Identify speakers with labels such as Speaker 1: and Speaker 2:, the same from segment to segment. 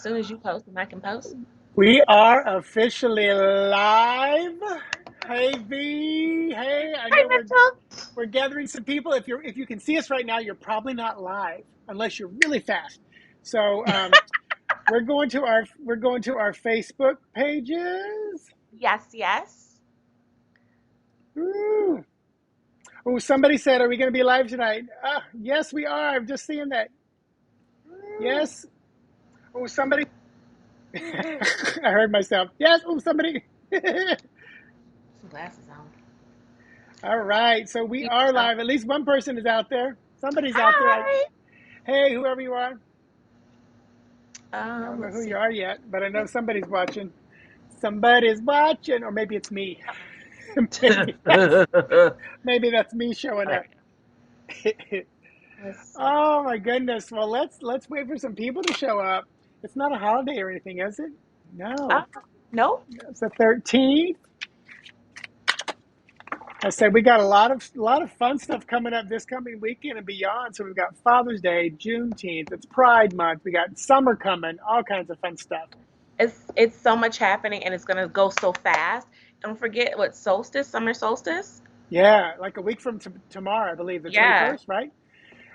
Speaker 1: soon as you post, and I can post.
Speaker 2: We are officially live. Hey V, hey! I
Speaker 1: Hi,
Speaker 2: know
Speaker 1: Mitchell.
Speaker 2: we're gathering some people. If you can see us right now, you're probably not live unless you're really fast. So we're going to our Facebook pages.
Speaker 1: Yes, yes.
Speaker 2: Ooh. Oh, somebody said, "Are we going to be live tonight?" Yes, we are. I'm just seeing that. Yes. Oh, somebody. I heard myself. Yes. Oh, somebody.
Speaker 1: Some glasses on.
Speaker 2: All right, so we
Speaker 1: People
Speaker 2: are
Speaker 1: show.
Speaker 2: live. At least one person is out there. Somebody's out there.
Speaker 1: Hi.
Speaker 2: Hey, whoever you are. I don't know
Speaker 1: Let's
Speaker 2: who
Speaker 1: see.
Speaker 2: you are yet, but I know somebody's watching. Somebody's watching, or maybe it's me. maybe that's maybe that's me showing
Speaker 1: There
Speaker 2: up.
Speaker 1: we go. Let's see.
Speaker 2: Oh my goodness. Well, let's wait for some people to show up. It's not a holiday or anything, is it?
Speaker 1: Uh,
Speaker 2: No.
Speaker 1: nope.
Speaker 2: It's the 13th. I said we got a lot of fun stuff coming up this coming weekend and beyond. So we've got Father's Day, Juneteenth, it's Pride Month, we got summer coming, all kinds of fun stuff.
Speaker 1: It's so much happening, and it's gonna go so fast. Don't forget what solstice, summer solstice.
Speaker 2: Yeah, like a week from tomorrow, I believe, the
Speaker 1: Yeah.
Speaker 2: 21st, right?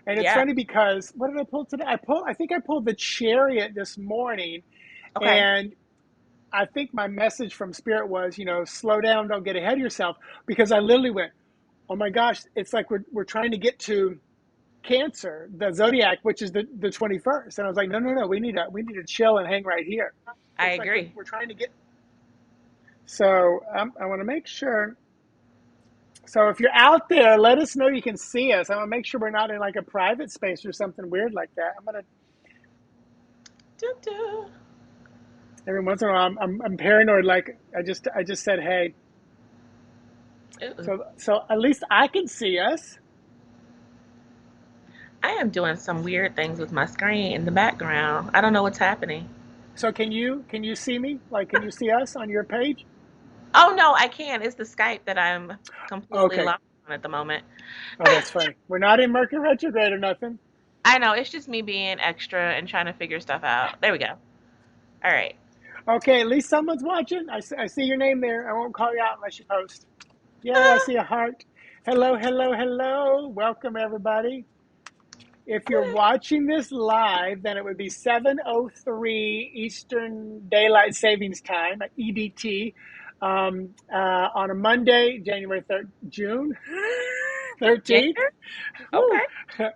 Speaker 2: And it's
Speaker 1: Yeah.
Speaker 2: funny because what did I pull today? I think I pulled the Chariot this morning,
Speaker 1: Okay.
Speaker 2: and I think my message from Spirit was, slow down, don't get ahead of yourself, because I literally went, oh my gosh, it's like we're trying to get to Cancer, the zodiac, which is the 21st, and I was like, no, we need to chill and hang right here.
Speaker 1: I
Speaker 2: It's like we're,
Speaker 1: agree.
Speaker 2: we're trying to get. So I want to make sure. So if you're out there, let us know you can see us. I want to make sure we're not in like a private space or something weird like that. I'm gonna
Speaker 1: Doo -doo.
Speaker 2: every once in a while I'm paranoid. Like I just said hey.
Speaker 1: Ooh.
Speaker 2: So at least I can see us.
Speaker 1: I am doing some weird things with my screen in the background. I don't know what's happening.
Speaker 2: So can you see me? Like can you see us on your page?
Speaker 1: Oh no, I can. It's the Skype that I'm completely
Speaker 2: Okay.
Speaker 1: locked on at the moment.
Speaker 2: Oh, that's funny. We're not in Mercury retrograde or nothing.
Speaker 1: I know, it's just me being extra and trying to figure stuff out. There we go. All right.
Speaker 2: Okay, at least someone's watching. I see your name there. I won't call you out unless you post. Yay, I
Speaker 1: Ah,
Speaker 2: see a heart. Hello, hello, hello. Welcome, everybody. If you're watching this live, then it would be 7:03 Eastern Daylight Savings Time, EDT, on a Monday, June 13th.
Speaker 1: January?
Speaker 2: Woo!
Speaker 1: Okay.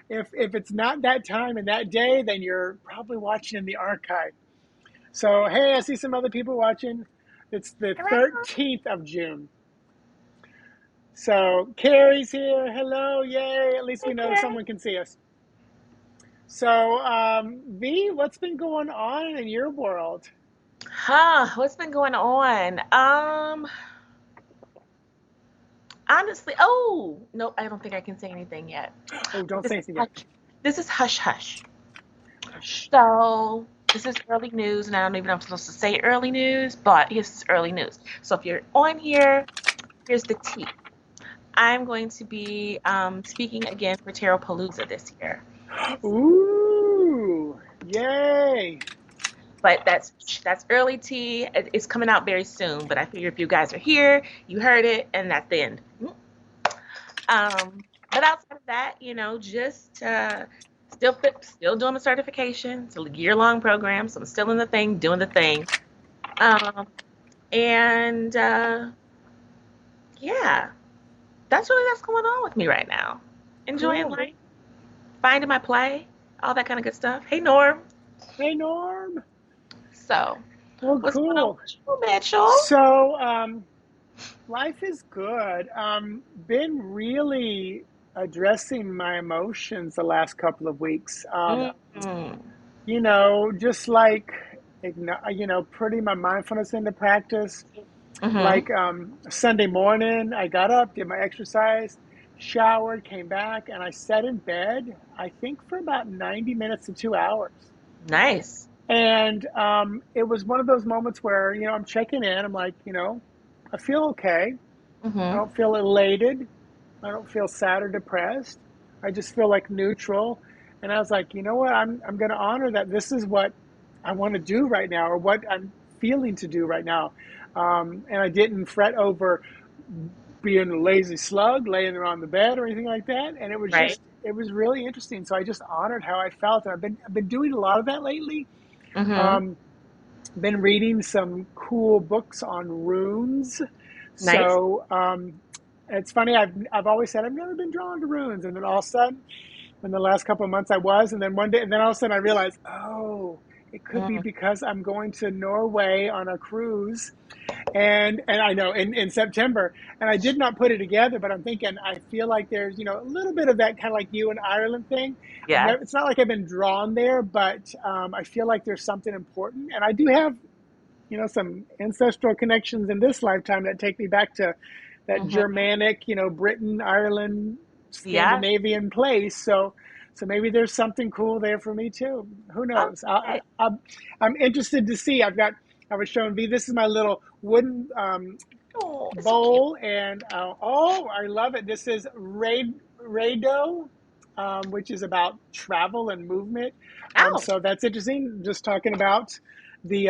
Speaker 2: If it's not that time and that day, then you're probably watching in the archive. So, hey, I see some other people watching. It's the
Speaker 1: Hello.
Speaker 2: 13th of June. So, Carrie's here. Hello. Yay. At least we
Speaker 1: Hey,
Speaker 2: know
Speaker 1: Carrie.
Speaker 2: someone can see us. So, V, what's been going on in your world?
Speaker 1: Huh, what's been going on? Honestly, oh, no, I don't think I can say anything yet.
Speaker 2: Oh, don't
Speaker 1: This
Speaker 2: say
Speaker 1: is
Speaker 2: anything yet.
Speaker 1: hush. This is hush hush.
Speaker 2: Hush.
Speaker 1: So this is early news, and I don't even know if I'm supposed to say early news, but it's early news. So if you're on here, here's the tea. I'm going to be speaking again for Tarot Palooza this year.
Speaker 2: Ooh. Yay.
Speaker 1: But that's early tea. It's coming out very soon. But I figure if you guys are here, you heard it, and that's the end. But outside of that, just still doing the certification. It's a year-long program, so I'm still in the thing, doing the thing. Um, and yeah, that's going on with me right now. Enjoying
Speaker 2: Cool.
Speaker 1: life, finding my play, all that kind of good stuff. Hey Norm.
Speaker 2: Hey, Norm.
Speaker 1: So,
Speaker 2: Well,
Speaker 1: what's going on
Speaker 2: cool.
Speaker 1: with you, Mitchell?
Speaker 2: So, life is good. Been really addressing my emotions the last couple of weeks.
Speaker 1: Mm-hmm.
Speaker 2: Just like, putting my mindfulness into practice.
Speaker 1: Mm-hmm.
Speaker 2: Like Sunday morning, I got up, did my exercise, showered, came back, and I sat in bed, I think for about 90 minutes to 2 hours.
Speaker 1: Nice.
Speaker 2: And it was one of those moments where, I'm checking in. I'm like, I feel okay. I
Speaker 1: Mm-hmm.
Speaker 2: don't feel elated. I don't feel sad or depressed. I just feel like neutral. And I was like, you know what? I'm going to honor that this is what I want to do right now or what I'm feeling to do right now. And I didn't fret over being a lazy slug laying there on the bed or anything like that. And
Speaker 1: Right.
Speaker 2: it was really interesting. So I just honored how I felt. And I've been doing a lot of that lately.
Speaker 1: Mm-hmm.
Speaker 2: Um, been reading some cool books on runes.
Speaker 1: Nice.
Speaker 2: So it's funny. I've always said I've never been drawn to runes, and then all of a sudden, in the last couple of months, I was, and then one day, and then all of a sudden, I realized, oh, it could be
Speaker 1: Mm,
Speaker 2: because I'm going to Norway on a cruise, and I know in September, and I did not put it together, but I'm thinking I feel like there's a little bit of that kind of like you in Ireland thing.
Speaker 1: yes.
Speaker 2: It's not like I've been drawn there, but I feel like there's something important, and I do have some ancestral connections in this lifetime that take me back to that
Speaker 1: Mm-hmm.
Speaker 2: Germanic, Britain, Ireland,
Speaker 1: Yes.
Speaker 2: Scandinavian place. So maybe there's something cool there for me too. Who knows?
Speaker 1: Okay.
Speaker 2: I'm interested to see. I was showing V. This is my little wooden
Speaker 1: Oh, it's so cute.
Speaker 2: bowl, and oh, I love it. This is Rado, which is about travel and movement.
Speaker 1: Oh,
Speaker 2: So that's interesting. Just talking about the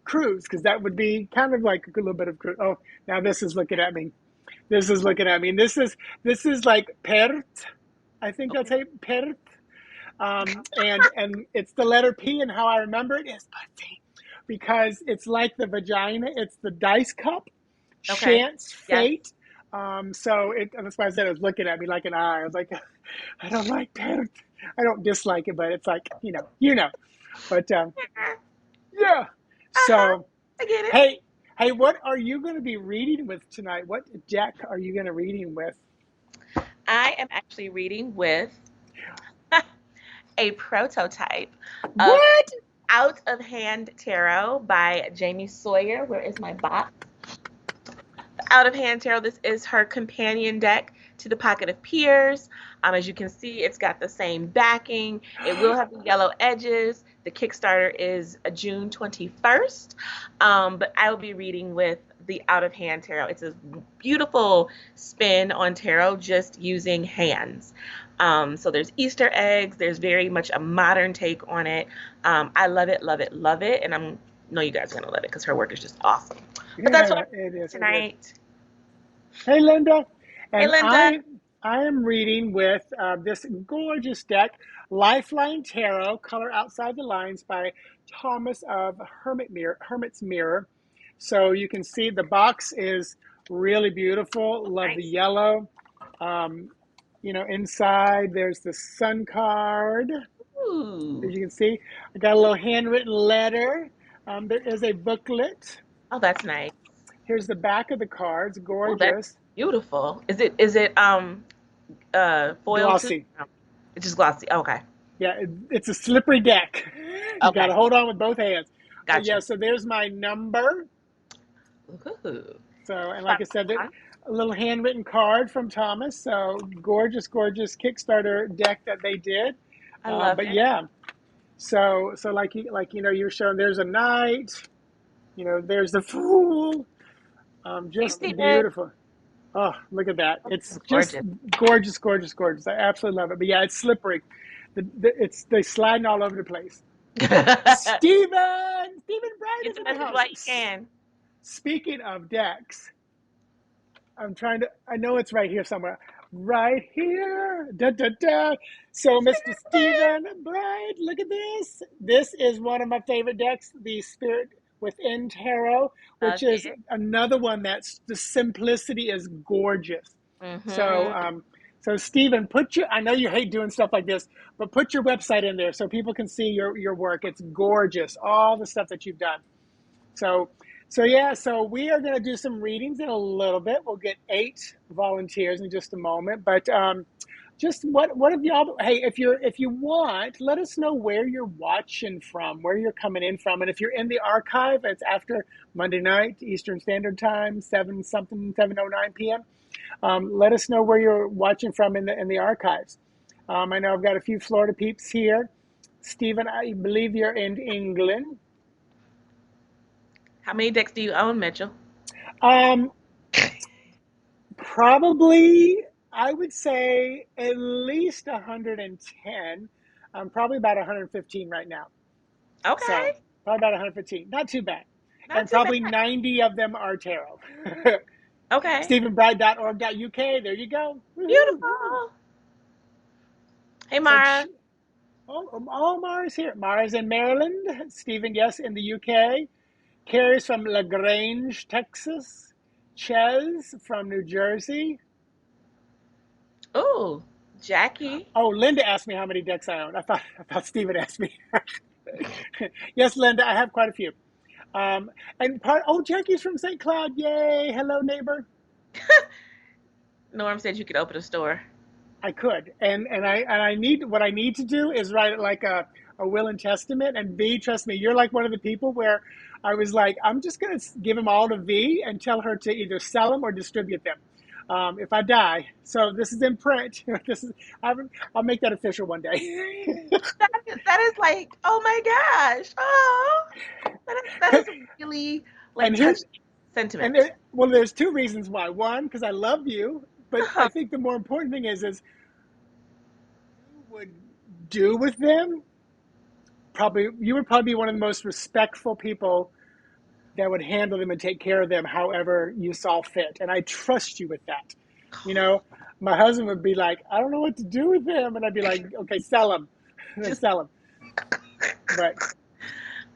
Speaker 2: cruise, because that would be kind of like a little bit of cruise. Oh, now this is looking at me. This is looking at me. This is like Perth. I think that's
Speaker 1: okay.
Speaker 2: how Perth. And it's the letter P, and how I remember it is pussy, because it's like the vagina. It's the dice cup,
Speaker 1: Okay.
Speaker 2: chance,
Speaker 1: Yes.
Speaker 2: fate. That's why I said it was looking at me like an eye. I was like, I don't like Perth. I don't dislike it, but it's like But yeah.
Speaker 1: Uh-huh.
Speaker 2: So
Speaker 1: I get it.
Speaker 2: hey, what are you going to be reading with tonight? What deck are you going to reading with?
Speaker 1: I am actually reading with a prototype of
Speaker 2: What?
Speaker 1: Out of Hand Tarot by Jamie Sawyer. Where is my box? Out of Hand Tarot. This is her companion deck to the Pocket of Peers. As you can see, it's got the same backing. It will have the yellow edges. The Kickstarter is June 21st. But I will be reading with the Out of Hand Tarot. It's a beautiful spin on tarot just using hands. So there's Easter eggs. There's very much a modern take on it. I love it, love it, love it. And I know you guys are going to love it because her work is just awesome. But that's what
Speaker 2: Yeah,
Speaker 1: I'm
Speaker 2: it
Speaker 1: reading
Speaker 2: is. It is.
Speaker 1: tonight.
Speaker 2: Hey, Linda.
Speaker 1: Hey,
Speaker 2: And
Speaker 1: Linda.
Speaker 2: I am reading with this gorgeous deck, Lifeline Tarot, Color Outside the Lines by Thomas of Hermit's Mirror. So you can see the box is really beautiful. Love the
Speaker 1: Nice.
Speaker 2: yellow. Um, inside there's the sun card. As
Speaker 1: Ooh.
Speaker 2: you can see, I got a little handwritten letter. There is a booklet.
Speaker 1: Oh, that's nice.
Speaker 2: Here's the back of the cards,
Speaker 1: Oh, that's
Speaker 2: gorgeous,
Speaker 1: beautiful. Is it foil too?
Speaker 2: glossy.
Speaker 1: No, it's just glossy. Okay.
Speaker 2: Yeah, it's a slippery deck. You got
Speaker 1: Okay.
Speaker 2: to hold on with both hands. But yeah,
Speaker 1: Gotcha.
Speaker 2: so there's my number.
Speaker 1: Ooh.
Speaker 2: So, and like
Speaker 1: Fun,
Speaker 2: I said,
Speaker 1: fun.
Speaker 2: a little handwritten card from Thomas. So gorgeous, gorgeous Kickstarter deck that they did.
Speaker 1: I love
Speaker 2: But
Speaker 1: it.
Speaker 2: yeah, so you're showing. There's a knight. There's the fool.
Speaker 1: Hey,
Speaker 2: Just
Speaker 1: Stephen.
Speaker 2: beautiful. Oh, look at that.
Speaker 1: Oh, this
Speaker 2: It's
Speaker 1: is
Speaker 2: just
Speaker 1: gorgeous.
Speaker 2: gorgeous, gorgeous, gorgeous. I absolutely love it. But yeah, it's slippery. They sliding all over the place. Stephen Bright
Speaker 1: Get
Speaker 2: is
Speaker 1: the
Speaker 2: in the
Speaker 1: message
Speaker 2: house.
Speaker 1: while you can.
Speaker 2: Speaking of decks, I know it's right here somewhere. Right here. Da, da, da. So, Mr. Stephen Bright, look at this. This is one of my favorite decks, the Spirit Within Tarot, which is
Speaker 1: Okay.
Speaker 2: another one that's the simplicity is gorgeous. So,
Speaker 1: Mm-hmm.
Speaker 2: so Stephen, I know you hate doing stuff like this, but put your website in there so people can see your work. It's gorgeous, all the stuff that you've done. So, so we are going to do some readings in a little bit. We'll get 8 volunteers in just a moment, but just what have y'all? Hey, if you want, let us know where you're watching from, where you're coming in from, and if you're in the archive, it's after Monday night Eastern Standard Time, 7:09 p.m. Let us know where you're watching from in the archives. I know I've got a few Florida peeps here. Stephen, I believe you're in England.
Speaker 1: How many decks do you own, Mitchell?
Speaker 2: Um, Probably, I would say at least 110. I'm probably about 115 right now. So,
Speaker 1: Okay.
Speaker 2: Probably about 115. Not too bad.
Speaker 1: Not
Speaker 2: And
Speaker 1: too
Speaker 2: probably
Speaker 1: bad.
Speaker 2: 90 of them are tarot.
Speaker 1: Okay.
Speaker 2: StephenBright.org.uk. There you go. Woohoo.
Speaker 1: Beautiful. Hey,
Speaker 2: So,
Speaker 1: Mara.
Speaker 2: Mara's here. Mara's in Maryland. Stephen, yes, in the UK. Carrie's from LaGrange, Texas. Ches from New Jersey.
Speaker 1: Ooh, Jackie.
Speaker 2: Oh, Linda asked me how many decks I own. I thought Stephen asked me. Yes, Linda, I have quite a few. Jackie's from St. Cloud. Yay. Hello, neighbor.
Speaker 1: Norm said you could open a store.
Speaker 2: I could. And I need, what I need to do is write it like a will and testament. And V, trust me, you're like one of the people where I was like, I'm just going to give them all to V and tell her to either sell them or distribute them. If I die. So this is in print. This is, I'll make that official one day.
Speaker 1: That is like, oh my gosh. Oh, that is really like
Speaker 2: And here's,
Speaker 1: touching sentiment.
Speaker 2: well, there's two reasons why. One, because I love you, but I
Speaker 1: Uh-huh.
Speaker 2: think the more important thing is you would do with them. Probably, you would probably be one of the most respectful people that would handle them and take care of them however you saw fit. And I trust you with that. You know, my husband would be like, I don't know what to do with them. And I'd be like, okay, sell them.
Speaker 1: Just
Speaker 2: Sell them. But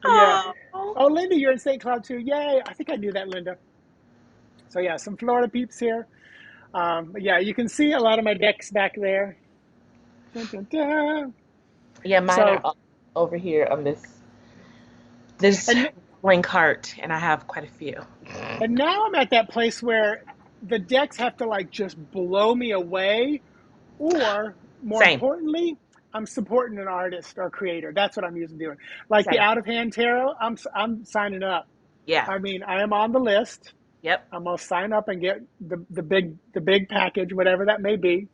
Speaker 2: yeah.
Speaker 1: oh,
Speaker 2: Oh, Linda, you're in St. Cloud too. Yay. I think I knew that, Linda. So yeah, some Florida peeps here. But yeah, you can see a lot of my decks back there. Dun, dun, dun.
Speaker 1: yeah, mine are
Speaker 2: So,
Speaker 1: all over here on this
Speaker 2: and
Speaker 1: blank heart, and I have quite a few.
Speaker 2: and now I'm at that place where the decks have to like just blow me away, or more
Speaker 1: Same,
Speaker 2: importantly, I'm supporting an artist or creator. That's what I'm usually doing. Like the
Speaker 1: same.
Speaker 2: out of hand tarot, I'm signing up.
Speaker 1: Yeah.
Speaker 2: I mean, I am on the list.
Speaker 1: Yep.
Speaker 2: I'm gonna sign up and get the big package, whatever that may be.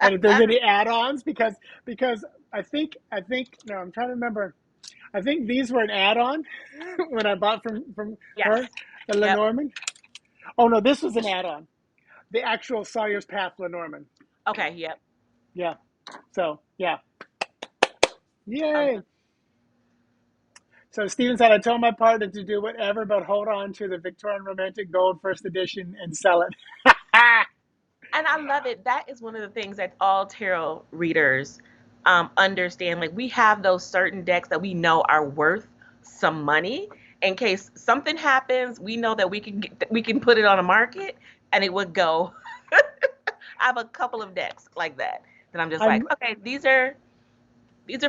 Speaker 2: And if there's any add-ons, because I think no, I'm trying to remember. I think these were an add-on when I bought from
Speaker 1: Yes.
Speaker 2: her, the
Speaker 1: Yep.
Speaker 2: Lenormand. Oh no, this was an add-on. The actual Sawyer's Path Lenormand.
Speaker 1: Okay. Yep.
Speaker 2: Yeah. So yeah.
Speaker 1: I
Speaker 2: Yay.
Speaker 1: love.
Speaker 2: So Steven said I told my partner to do whatever but hold on to the Victorian Romantic Gold first edition and sell it.
Speaker 1: And I love it. That is one of the things that all tarot readers understand. Like we have those certain decks that we know are worth some money. In case something happens, we know that we can put it on a market and it would go. I have a couple of decks like that that I'm just like,
Speaker 2: I'm
Speaker 1: okay, these are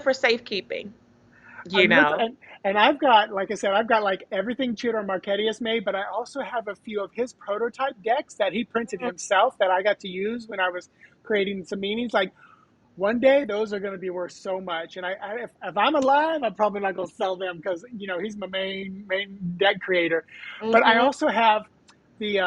Speaker 1: for safekeeping, you
Speaker 2: I'm look
Speaker 1: know.
Speaker 2: and I've got, like I said, I've got like everything Tudor Marchetti has made, but I also have a few of his prototype decks that he printed himself that I got to use when I was creating some meanings. Like one day, those are going to be worth so much. And if I'm alive, I'm probably not going to sell them because he's my main deck creator. But I
Speaker 1: Mm-hmm.
Speaker 2: also have the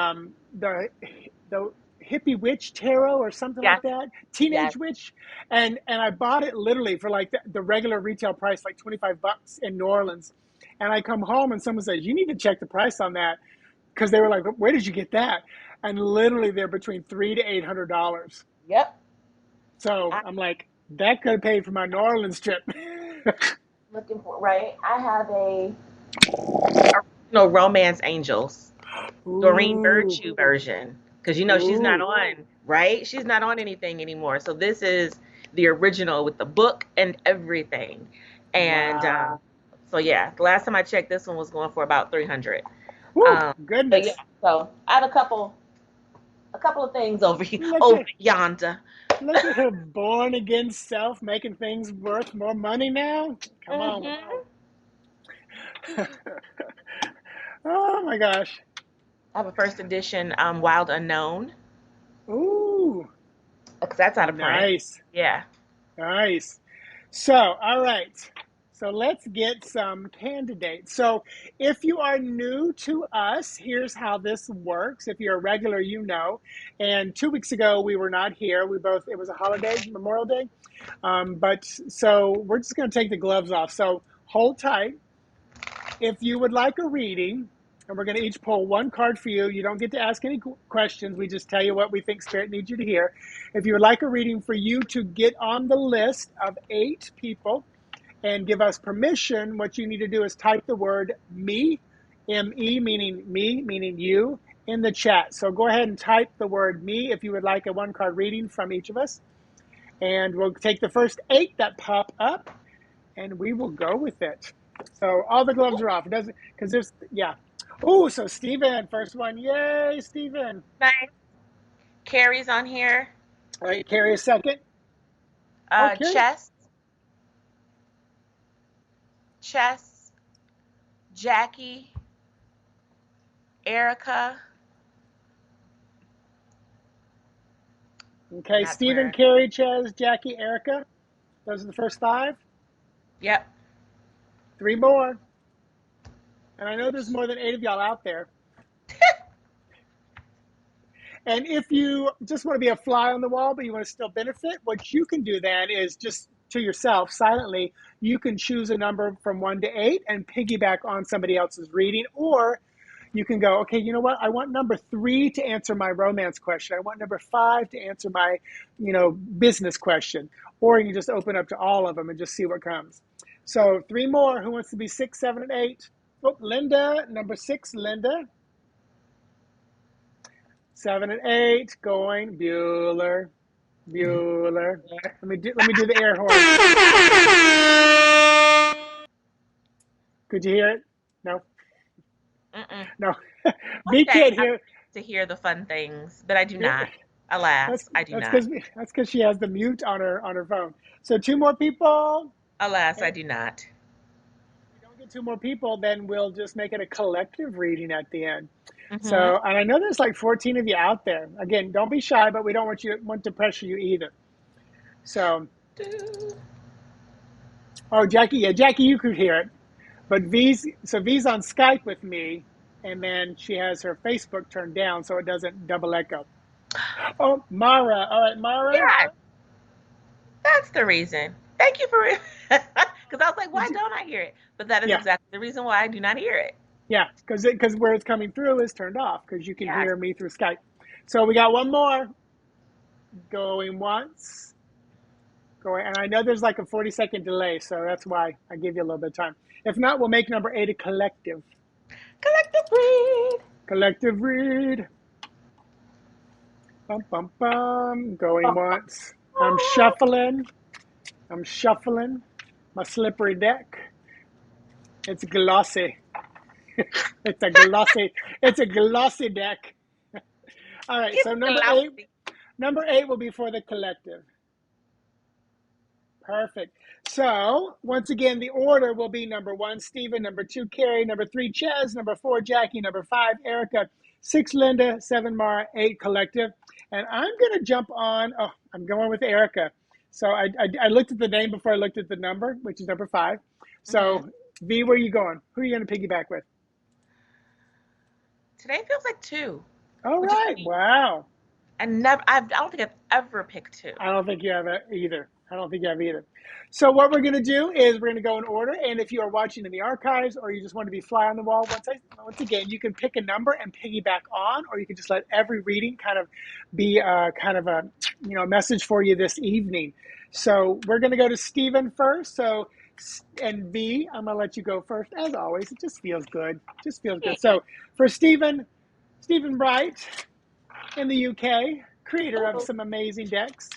Speaker 2: hippie witch tarot or something like
Speaker 1: Yes,
Speaker 2: that,
Speaker 1: yes.
Speaker 2: teenage witch, and I bought it literally for like the regular retail price, like $25 in New Orleans. And I come home and someone says, you need to check the price on that, because they were like, where did you get that? And literally they're between $300 to $800.
Speaker 1: Yep.
Speaker 2: So
Speaker 1: I'm
Speaker 2: I'm like, that could have paid for my New Orleans trip.
Speaker 1: looking for right. I have a original Romance Angels. Doreen
Speaker 2: Ooh,
Speaker 1: Virtue version because she's not
Speaker 2: ooh,
Speaker 1: on, right? She's not on anything anymore. So this is the original with the book and everything. And
Speaker 2: wow.
Speaker 1: so yeah, the last time I checked, this one was going for about 300.
Speaker 2: Woo,
Speaker 1: But yeah,
Speaker 2: goodness.
Speaker 1: so I have a couple of things over
Speaker 2: Look
Speaker 1: over
Speaker 2: at
Speaker 1: yonder.
Speaker 2: look at her born again self making things worth more money now. Come on.
Speaker 1: Hmm.
Speaker 2: Oh my gosh.
Speaker 1: I have a first edition Wild Unknown
Speaker 2: Ooh,
Speaker 1: because that's out of print.
Speaker 2: nice.
Speaker 1: Yeah.
Speaker 2: Nice. So, all right. So let's get some candidates. So, if you are new to us, here's how this works. If you're a regular, you know. And 2 weeks ago, we were not here. It was a holiday, Memorial Day. But so we're just going to take the gloves off. So, hold tight. If you would like a reading, and we're going to each pull one card for you. You don't get to ask any questions. We just tell you what we think Spirit needs you to hear. If you would like a reading for you to get on the list of 8 people, and give us permission, what you need to do is type the word me, M-E, meaning me, meaning you, in the chat. So go ahead and type the word me if you would like a one-card reading from each of us. And we'll take the first 8 that pop up, and we will go with it. So all the gloves are off. It doesn't, because there's, yeah. Oh, so Stephen, first one. Yay, Stephen.
Speaker 1: Nice. Carrie's on here.
Speaker 2: All right, Carrie, a second. Oh, Carrie.
Speaker 1: Chess, Jackie, Erica.
Speaker 2: Okay,
Speaker 1: That's
Speaker 2: Stephen,
Speaker 1: where.
Speaker 2: Carrie, Chaz, Jackie, Erica. Those are the first 5.
Speaker 1: Yep.
Speaker 2: 3 more. And I know there's more than 8 of y'all out there. And if you just want to be a fly on the wall, but you want to still benefit, what you can do then is just to yourself, silently, you can choose a number from 1 to 8 and piggyback on somebody else's reading. Or you can go, okay, you know what? I want number 3 to answer my romance question. I want number 5 to answer my, business question. Or you can just open up to all of them and just see what comes. So 3 more. Who wants to be 6, 7, and 8? Oh, Linda, number 6, Linda. 7 and 8, going. Bueller. Let me do the air horn. Could you hear it? No.
Speaker 1: Mm-mm.
Speaker 2: No. V can't hear.
Speaker 1: To hear the fun things, but I do not. Alas, I do not.
Speaker 2: That's because she has the mute on her phone. So 2 more people.
Speaker 1: Alas, I do not.
Speaker 2: If we don't get 2 more people, then we'll just make it a collective reading at the end.
Speaker 1: Mm-hmm.
Speaker 2: So, and I know there's like 14 of you out there. Again, don't be shy, but we don't want to pressure you either. So, oh, Jackie, you could hear it. But V's on Skype with me, and then she has her Facebook turned down so it doesn't double echo. Oh, Mara. All right, Mara.
Speaker 1: Yeah, that's the reason. Thank you for because I was like, why don't I hear it? But that is exactly the reason why I do not hear it.
Speaker 2: Yeah, because where it's coming through is turned off because you can hear me through Skype. So we got 1 more. Going once. Going, and I know there's like a 40-second delay, so that's why I give you a little bit of time. If not, we'll make number 8 a collective. Collective read. Bum, bum, bum. Going once. I'm shuffling. My slippery deck. It's glossy. It's a glossy deck. All right, so number 8 will be for the collective. Perfect. So once again, the order will be number 1, Stephen, number 2, Carrie, number 3, Chaz, number 4, Jackie, number 5, Erica, 6, Linda, 7, Mara, 8, collective. And I'm going to jump on, I'm going with Erica. So I looked at the name before I looked at the number, which is number 5. So V, where are you going? Who are you going to piggyback with?
Speaker 1: Today feels like 2.
Speaker 2: All right. Wow.
Speaker 1: I don't think I've ever picked 2.
Speaker 2: I don't think you have either. So what we're going to do is we're going to go in order. And if you are watching in the archives or you just want to be fly on the wall, once again, you can pick a number and piggyback on, or you can just let every reading kind of be a message for you this evening. So we're going to go to Stephen first. So, and V, I'm going to let you go first. As always, it just feels good. So for Stephen Bright in the UK, creator of some amazing decks.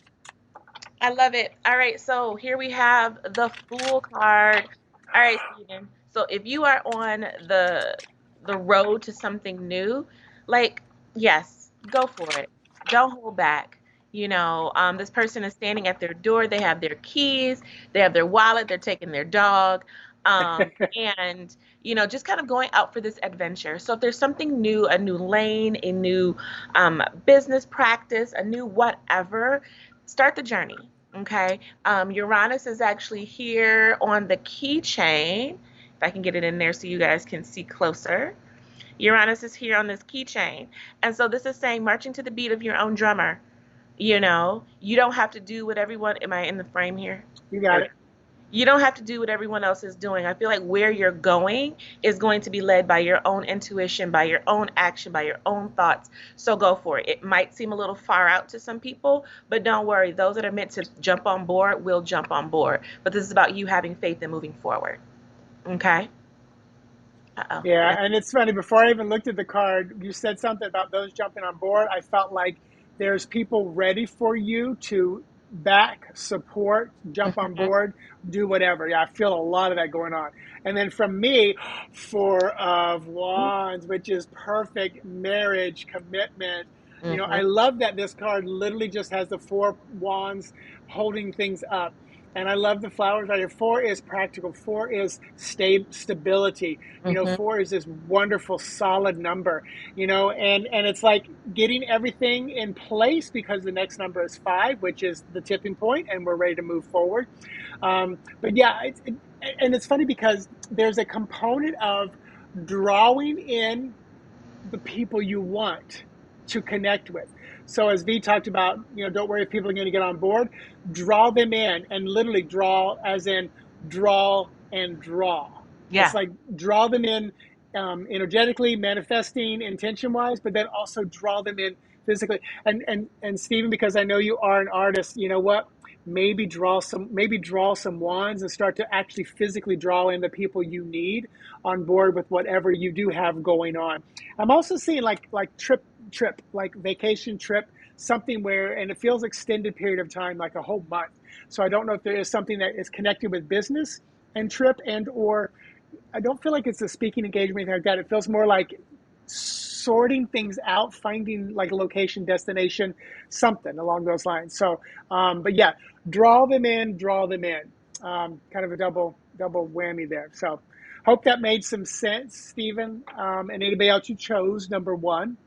Speaker 1: I love it. All right, so here we have the Fool card. All right, Stephen. So if you are on the road to something new, yes, go for it. Don't hold back. This person is standing at their door. They have their keys. They have their wallet. They're taking their dog. And, just kind of going out for this adventure. So if there's something new, a new lane, a new business practice, a new whatever, start the journey. Okay. Uranus is actually here on the keychain. If I can get it in there so you guys can see closer. Uranus is here on this keychain. And so this is saying marching to the beat of your own drummer. You don't have to do what everyone, am I in the frame here?
Speaker 2: You got it.
Speaker 1: You don't have to do what everyone else is doing. I feel like where you're going is going to be led by your own intuition, by your own action, by your own thoughts. So go for it. It might seem a little far out to some people, but don't worry. Those that are meant to jump on board will jump on board. But this is about you having faith and moving forward. Okay? Uh-oh.
Speaker 2: Yeah, and it's funny, before I even looked at the card, you said something about those jumping on board. I felt like there's people ready for you to back, support, jump on
Speaker 1: Mm-hmm,
Speaker 2: board, do whatever. Yeah, I feel a lot of that going on. And then from me, Four of Wands, which is perfect marriage, commitment. You know,
Speaker 1: mm-hmm,
Speaker 2: I love that this card literally just has the Four Wands holding things up. And I love the flowers right here. Four is practical. Four is stability. You know,
Speaker 1: mm-hmm,
Speaker 2: four is this wonderful, solid number. You know, and it's like getting everything in place because the next number is five, which is the tipping point, and we're ready to move forward. But yeah, and it's funny because there's a component of drawing in the people you want to connect with. So as V talked about, you know, don't worry if people are going to get on board. Draw them in, and literally draw as in draw and draw. It's
Speaker 1: yeah.
Speaker 2: like draw them in energetically, manifesting, intention wise, but then also draw them in physically. And Stephen, because I know you are an artist, you know what? Maybe draw some wands and start to actually physically draw in the people you need on board with whatever you do have going on. I'm also seeing like trip, like vacation trip, something where, and it feels extended period of time, like a whole month. So I don't know if there is something that is connected with business and trip, and or I don't feel like it's a speaking engagement, anything like that. It feels more like sorting things out, finding like a location, destination, something along those lines. So, but yeah, draw them in, draw them in. Kind of a double whammy there. So, hope that made some sense, Stephen. And anybody else you chose, number one,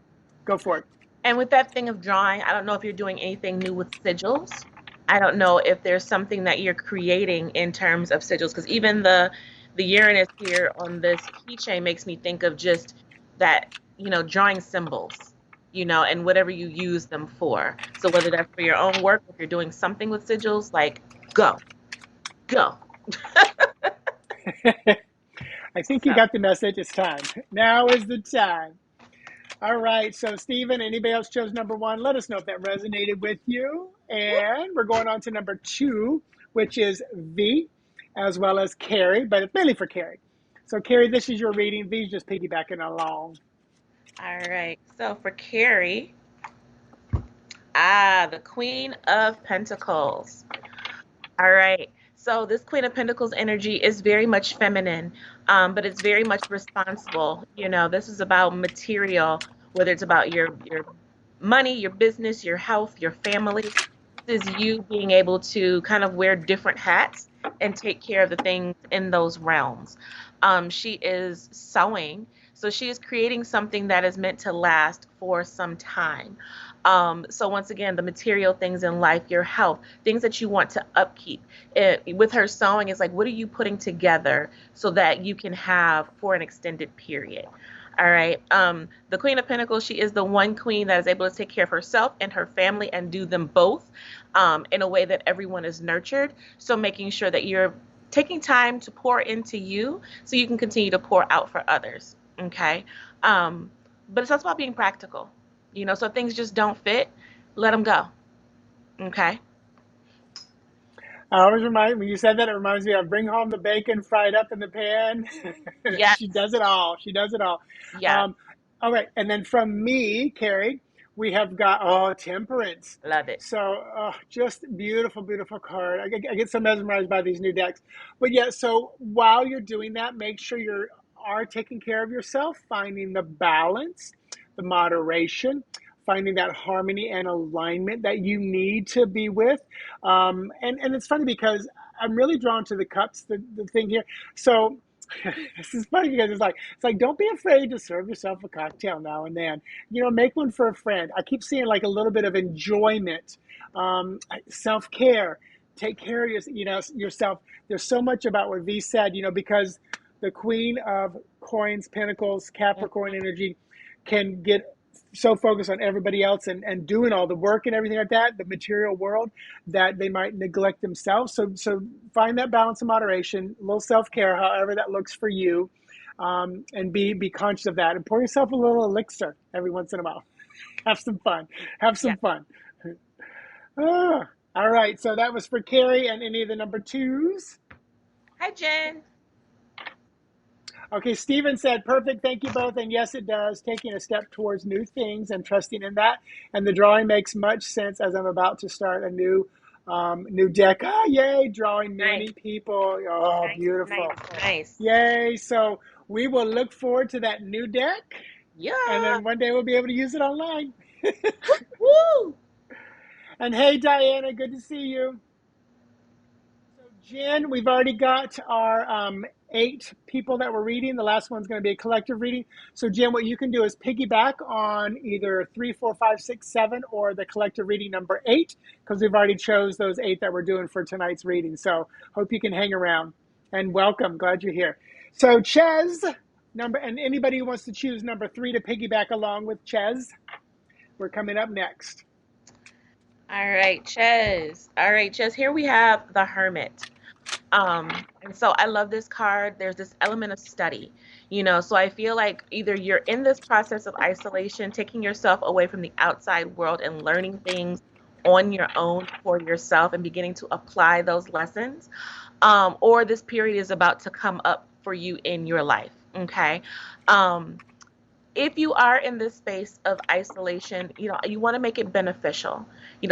Speaker 2: go for it.
Speaker 1: And with that thing of drawing, I don't know if you're doing anything new with sigils. I don't know if there's something that you're creating in terms of sigils, because even the Uranus here on this keychain makes me think of just that, drawing symbols, and whatever you use them for. So whether that's for your own work, if you're doing something with sigils, like go, go.
Speaker 2: I think you
Speaker 1: So,
Speaker 2: got the message. It's time. Now is the time. All right. So, Stephen, anybody else chose number one? Let us know if that resonated with you. And we're going on to number two, which is V, as well as Carrie, but it's mainly for Carrie. So, Carrie, this is your reading. V's just piggybacking along.
Speaker 1: all right. So for Carrie, the Queen of Pentacles. All right. So this Queen of Pentacles energy is very much feminine, but it's very much responsible. This is about material, whether it's about your money, your business, your health, your family. This is you being able to kind of wear different hats and take care of the things in those realms. She is sewing, so she is creating something that is meant to last for some time. So once again, the material things in life, your health, things that you want to upkeep. With her sewing, it's like, what are you putting together so that you can have for an extended period? All right. The Queen of Pentacles, she is the one queen that is able to take care of herself and her family and do them both in a way that everyone is nurtured. So making sure that you're taking time to pour into you so you can continue to pour out for others. Okay. But it's also about being practical. So if things just don't fit, let them go. Okay.
Speaker 2: I always remind when you said that, it reminds me of bring home the bacon fried up in the pan.
Speaker 1: Yes.
Speaker 2: She does it all. She does it all.
Speaker 1: Yes.
Speaker 2: Um, all right, and then from me, Carrie, we have got temperance.
Speaker 1: Love it.
Speaker 2: So just beautiful, beautiful card. I get so mesmerized by these new decks. But yeah, so while you're doing that, make sure you are taking care of yourself, finding the balance, the moderation, finding that harmony and alignment that you need to be with. And it's funny because I'm really drawn to the cups, the thing here. So this is funny because it's like don't be afraid to serve yourself a cocktail now and then. Make one for a friend. I keep seeing like a little bit of enjoyment, self care. Take care of yourself. There's so much about what V said. Because the Queen of Coins, Pentacles, Capricorn energy can get so focused on everybody else and doing all the work and everything like that, the material world, that they might neglect themselves. So find that balance and moderation, a little self-care, however that looks for you, and be conscious of that, and pour yourself a little elixir every once in a while. Have some fun. Have
Speaker 1: Yeah.
Speaker 2: some fun. Ah, all right. So that was for Carrie and any of the number twos.
Speaker 1: Hi, Jen.
Speaker 2: Okay, Stephen said, perfect, thank you both. And yes, it does. Taking a step towards new things and trusting in that. And the drawing makes much sense as I'm about to start a new deck. Ah, yay, drawing
Speaker 1: Nice,
Speaker 2: many people. Oh,
Speaker 1: nice, nice,
Speaker 2: beautiful.
Speaker 1: nice.
Speaker 2: Yay. So we will look forward to that new deck. And
Speaker 1: Yeah.
Speaker 2: then one day we'll be able to use it online.
Speaker 1: Woo!
Speaker 2: And hey, Diana, good to see you. So, Jen, we've already got our 8 people that we're reading. The last one's going to be a collective reading. So, Jen, what you can do is piggyback on either 3, 4, 5, 6, 7, or the collective reading number 8, because we've already chose those 8 that we're doing for tonight's reading. So, hope you can hang around. And welcome. Glad you're here. So, Ches, and anybody who wants to choose number 3 to piggyback along with Ches, we're coming up next.
Speaker 1: All right, Ches. All right, Ches. Here we have the Hermit. And so I love this card. There's this element of study, so I feel like either you're in this process of isolation, taking yourself away from the outside world and learning things on your own for yourself and beginning to apply those lessons, or this period is about to come up for you in your life. Okay. Um, if you are in this space of isolation, you want to make it beneficial.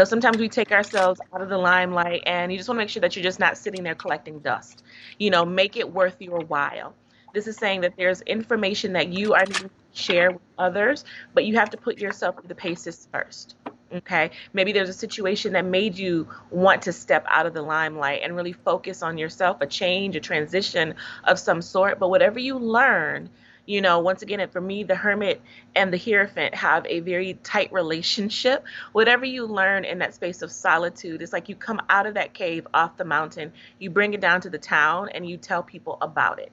Speaker 1: Sometimes we take ourselves out of the limelight and you just want to make sure that you're just not sitting there collecting dust. Make it worth your while. This is saying that there's information that you are needing to share with others, but you have to put yourself through the paces first. Okay. Maybe there's a situation that made you want to step out of the limelight and really focus on yourself, a change, a transition of some sort. But whatever you learn, once again, and for me, the Hermit and the Hierophant have a very tight relationship. Whatever you learn in that space of solitude, it's like you come out of that cave off the mountain, you bring it down to the town, and you tell people about it.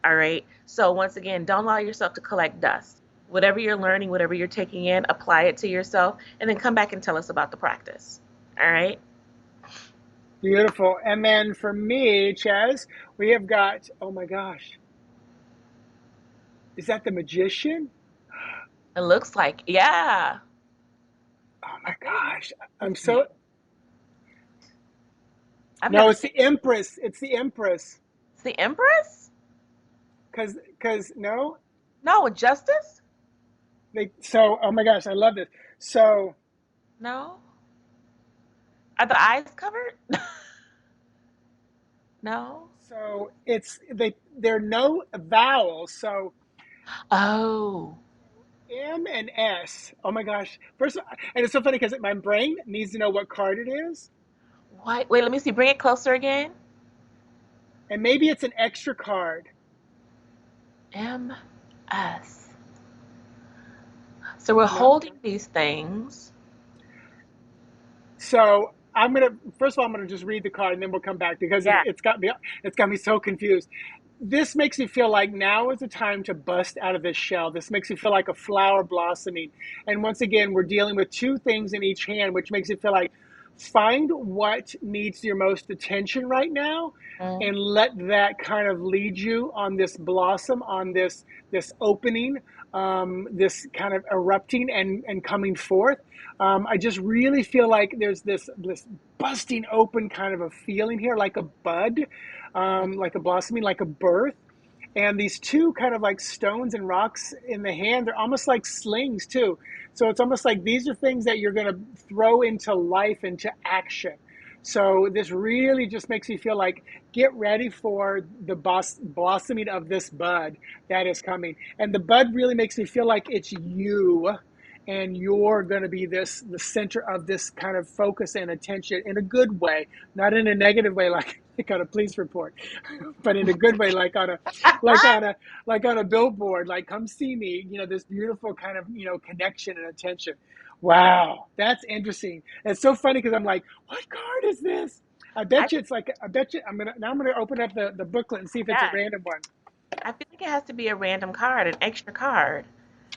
Speaker 1: All right. So once again, don't allow yourself to collect dust. Whatever you're learning, whatever you're taking in, apply it to yourself, and then come back and tell us about the practice. All right.
Speaker 2: Beautiful. And then for me, Ches, we have got, oh my gosh, is that the Magician?
Speaker 1: It looks like, yeah.
Speaker 2: Oh
Speaker 1: I
Speaker 2: my
Speaker 1: think
Speaker 2: gosh. I'm
Speaker 1: it's me.
Speaker 2: so,
Speaker 1: I've
Speaker 2: no,
Speaker 1: never
Speaker 2: it's
Speaker 1: seen
Speaker 2: the Empress. It's the Empress.
Speaker 1: it's the Empress.
Speaker 2: No,
Speaker 1: No, Justice.
Speaker 2: oh my gosh, I love this. So,
Speaker 1: No. Are the eyes covered? No.
Speaker 2: so there are no vowels. So
Speaker 1: Oh.
Speaker 2: M and S. Oh my gosh. First, and it's so funny because my brain needs to know what card it is.
Speaker 1: What? Wait, let me see. Bring it closer again.
Speaker 2: And maybe it's an extra card.
Speaker 1: MS. So we're
Speaker 2: No.
Speaker 1: holding these things.
Speaker 2: So first of all, I'm gonna just read the card and then we'll come back because
Speaker 1: Yeah.
Speaker 2: it's got me so confused. This makes me feel like now is the time to bust out of this shell. This makes me feel like a flower blossoming. And once again, we're dealing with 2 things in each hand, which makes it feel like find what needs your most attention right now
Speaker 1: Mm.
Speaker 2: and let that kind of lead you on this blossom, on this opening, this kind of erupting and coming forth. I just really feel like there's this busting open kind of a feeling here, like a bud, like a blossoming, like a birth. And these 2 kind of like stones and rocks in the hand, they're almost like slings too. So it's almost like these are things that you're going to throw into life, into action. So this really just makes me feel like get ready for the blossoming of this bud that is coming. And the bud really makes me feel like it's you, and you're going to be the center of this kind of focus and attention in a good way, not in a negative way like on a police report, but in a good way, like on a billboard, like come see me, this beautiful kind of connection and attention. Wow, that's interesting. It's so funny because I'm like, what card is this? I
Speaker 1: I
Speaker 2: bet you it's like, I'm gonna open up the booklet and see if it's a
Speaker 1: yeah.
Speaker 2: random one.
Speaker 1: I feel like it has to be a random card, an extra card.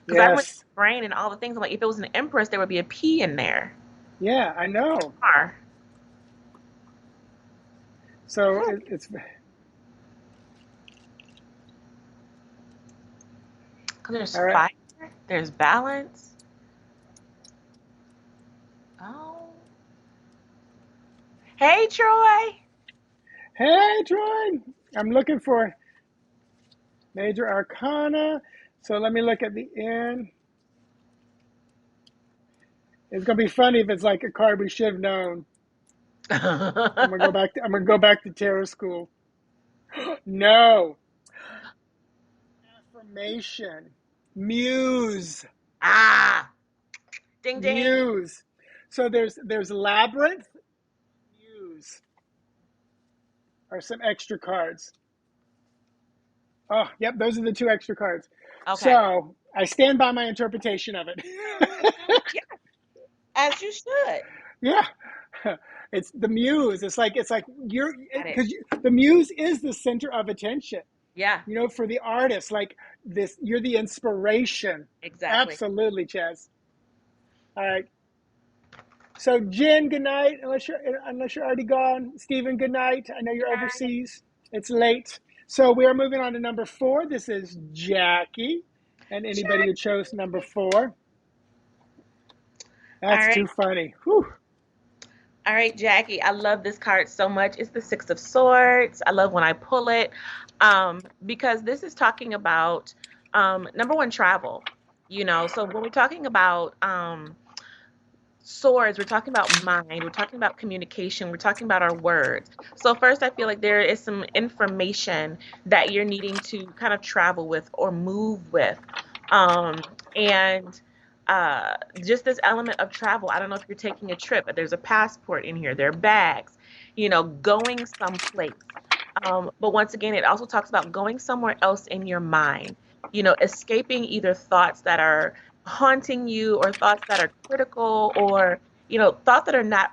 Speaker 1: Because I went to
Speaker 2: Yes.
Speaker 1: the brain and all the things. I'm like, if it was an empress, there would be a P in there.
Speaker 2: Yeah, I know.
Speaker 1: Because
Speaker 2: So it's
Speaker 1: there's
Speaker 2: all right.
Speaker 1: fire, there's balance. Oh, hey Troy.
Speaker 2: Hey, Troy. I'm looking for major arcana. So let me look at the end. It's gonna be funny if it's like a card we should have known. I'm gonna go back to tarot school. No. Affirmation. Muse.
Speaker 1: Ah, ding ding.
Speaker 2: Muse. So there's labyrinth, muse are some extra cards. Oh, yep, those are the two extra cards.
Speaker 1: Okay.
Speaker 2: So I stand by my interpretation of it.
Speaker 1: Yeah, as you should.
Speaker 2: Yeah. It's the muse. It's like you're
Speaker 1: Got it.
Speaker 2: because the muse is the center of attention.
Speaker 1: Yeah,
Speaker 2: You know, for the artist, like this, you're the inspiration.
Speaker 1: exactly.
Speaker 2: Absolutely, Chaz. All right. So Jen, good night. Unless you're already gone. Stephen, good night. I know you're overseas. It's late. So we are moving on to number 4. This is Jackie, and anybody who chose number 4.
Speaker 1: All
Speaker 2: That's too
Speaker 1: right.
Speaker 2: funny. Whew.
Speaker 1: All right, Jackie. I love this card so much. It's the Six of Swords. I love when I pull it because this is talking about number one, travel. So when we're talking about swords, we're talking about mind, we're talking about communication, we're talking about our words. So first, I feel like there is some information that you're needing to kind of travel with or move with. Um, and just this element of travel. I don't know if you're taking a trip, but there's a passport in here, there are bags, going someplace. But once again, it also talks about going somewhere else in your mind, escaping either thoughts that are haunting you or thoughts that are critical or, thoughts that are not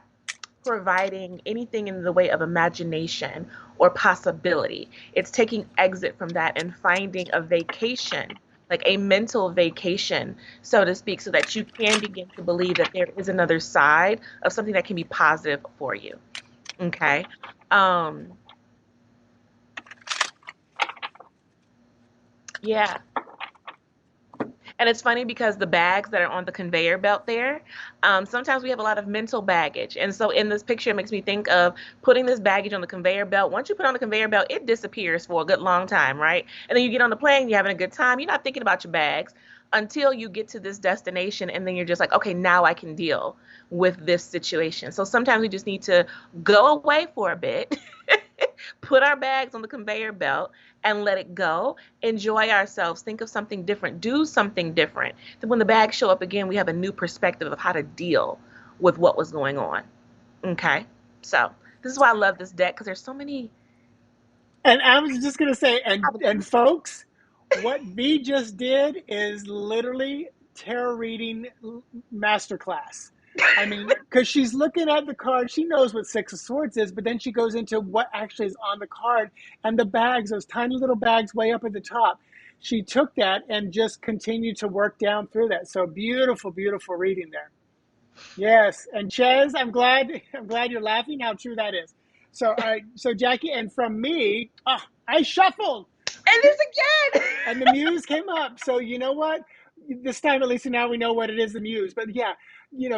Speaker 1: providing anything in the way of imagination or possibility. It's taking exit from that and finding a vacation, like a mental vacation, so to speak, so that you can begin to believe that there is another side of something that can be positive for you. Okay. Um, yeah. And it's funny because the bags that are on the conveyor belt there, sometimes we have a lot of mental baggage. And so in this picture, it makes me think of putting this baggage on the conveyor belt. Once you put on the conveyor belt, it disappears for a good long time, right? And then you get on the plane, you're having a good time. You're not thinking about your bags until you get to this destination. And then you're just like, okay, now I can deal with this situation. So sometimes we just need to go away for a bit, put our bags on the conveyor belt and let it go, enjoy ourselves, think of something different, do something different. Then when the bags show up again, we have a new perspective of how to deal with what was going on. Okay? So this is why I love this deck because there's so many.
Speaker 2: And I was just gonna say, and folks, what V just did is literally tarot reading masterclass. I mean, because she's looking at the card, she knows what Six of Swords is, but then she goes into what actually is on the card and the bags, those tiny little bags way up at the top. She took that and just continued to work down through that. So beautiful, beautiful reading there. Yes, and Ches, I'm glad you're laughing. How true that is. So, so Jackie, and from me, I shuffled,
Speaker 1: And this again.
Speaker 2: and the muse came up. So you know what? This time, at least now we know what it is, the muse. But yeah,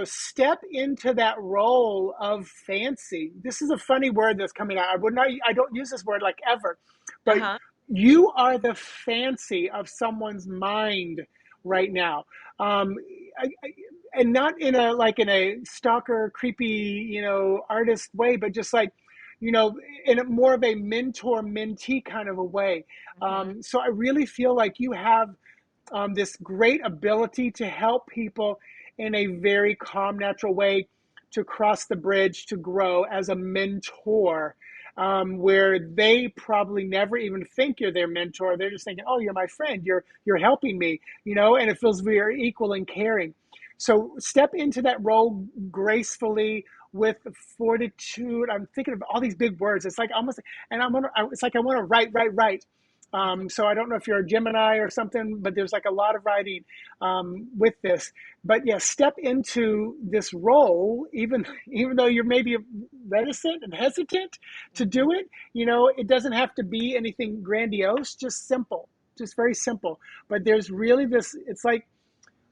Speaker 2: step into that role of fancy. This is a funny word that's coming out. I don't use this word like ever, but
Speaker 1: Uh-huh.
Speaker 2: you are the fancy of someone's mind right now. I, and not in a stalker, creepy, artist way, but just like, in a more of a mentor mentee kind of a way.
Speaker 1: Mm-hmm.
Speaker 2: So I really feel like you have this great ability to help people in a very calm, natural way to cross the bridge, to grow as a mentor, where they probably never even think you're their mentor. They're just thinking, "Oh, you're my friend. You're helping me," and it feels very equal and caring. So step into that role gracefully with fortitude. I'm thinking of all these big words. It's like almost, and it's like I want to write, write, write. So I don't know if you're a Gemini or something, but there's like a lot of writing with this. But yeah, step into this role, even though you're maybe reticent and hesitant to
Speaker 1: Mhm.
Speaker 2: do it. It doesn't have to be anything grandiose, just simple, just very simple. But there's really this. It's like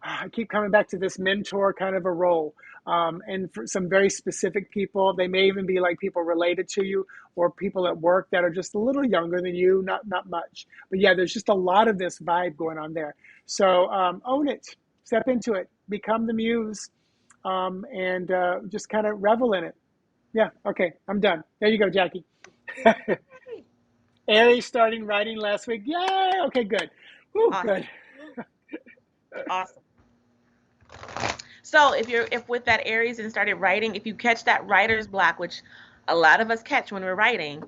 Speaker 2: I keep coming back to this mentor kind of a role. And for some very specific people, they may even be like people related to you or people at work that are just a little younger than you, not much. But yeah, there's just a lot of this vibe going on there. So own it, step into it, become the muse, and just kind of revel in it. Yeah, okay, I'm done. There you go, Jackie. Aries starting writing last week. Yay! Okay, good. Woo,
Speaker 1: Awesome.
Speaker 2: good.
Speaker 1: Awesome. So if with that Aries and started writing, if you catch that writer's block, which a lot of us catch when we're writing,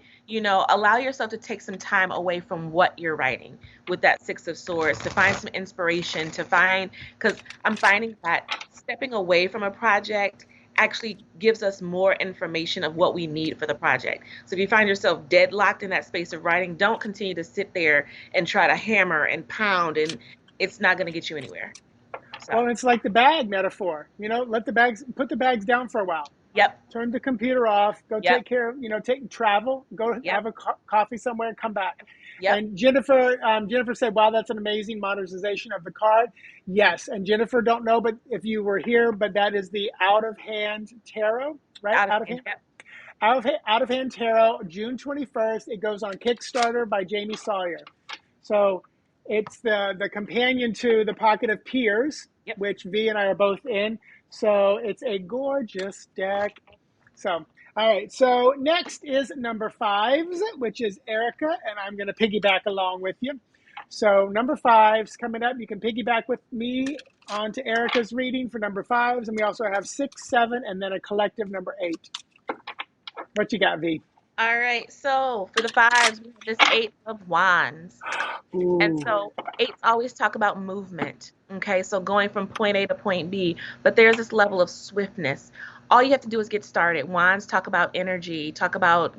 Speaker 1: allow yourself to take some time away from what you're writing with that Six of Swords to find some inspiration, because I'm finding that stepping away from a project actually gives us more information of what we need for the project. So if you find yourself deadlocked in that space of writing, don't continue to sit there and try to hammer and pound, and it's not going to get you anywhere. So,
Speaker 2: Well, it's like the bag metaphor. Put the bags down for a while.
Speaker 1: yep,
Speaker 2: Turn the computer off. Go
Speaker 1: yep,
Speaker 2: take care of, take travel. Go
Speaker 1: yep,
Speaker 2: have a coffee somewhere and come back.
Speaker 1: yep.
Speaker 2: And Jennifer said, "Wow, that's an amazing modernization of the card." Yes, and Jennifer, don't know, but if you were here, but that is the out of hand tarot, right?
Speaker 1: Out of hand. Yep.
Speaker 2: Out of hand tarot, June 21st. It goes on Kickstarter by Jamie Sawyer. So it's the companion to the Pocket of Peers,
Speaker 1: Yep.
Speaker 2: which V and I are both in. So it's a gorgeous deck. So, all right. So next is number fives, which is Erica, and I'm going to piggyback along with you. So number fives coming up. You can piggyback with me onto Erica's reading for number fives, and we also have 6, 7, and then a collective number 8. What you got, V?
Speaker 1: All right. So for the fives, we have this Eight of Wands. And
Speaker 2: Ooh.
Speaker 1: so eights always talk about movement. Okay. So going from point A to point B, but there's this level of swiftness. All you have to do is get started. Wands talk about energy, talk about,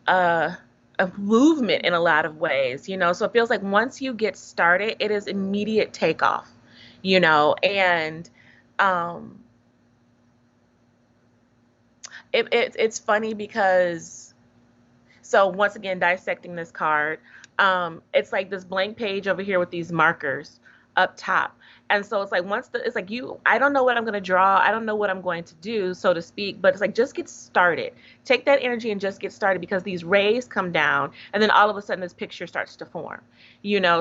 Speaker 1: uh, a movement in a lot of ways. So it feels like once you get started, it is immediate takeoff, and, um, it's funny because so once again dissecting this card, it's like this blank page over here with these markers up top. And so it's like it's like I don't know what I'm going to draw, I don't know what I'm going to do, so to speak, but it's like just get started. Take that energy and just get started, because these rays come down and then all of a sudden this picture starts to form.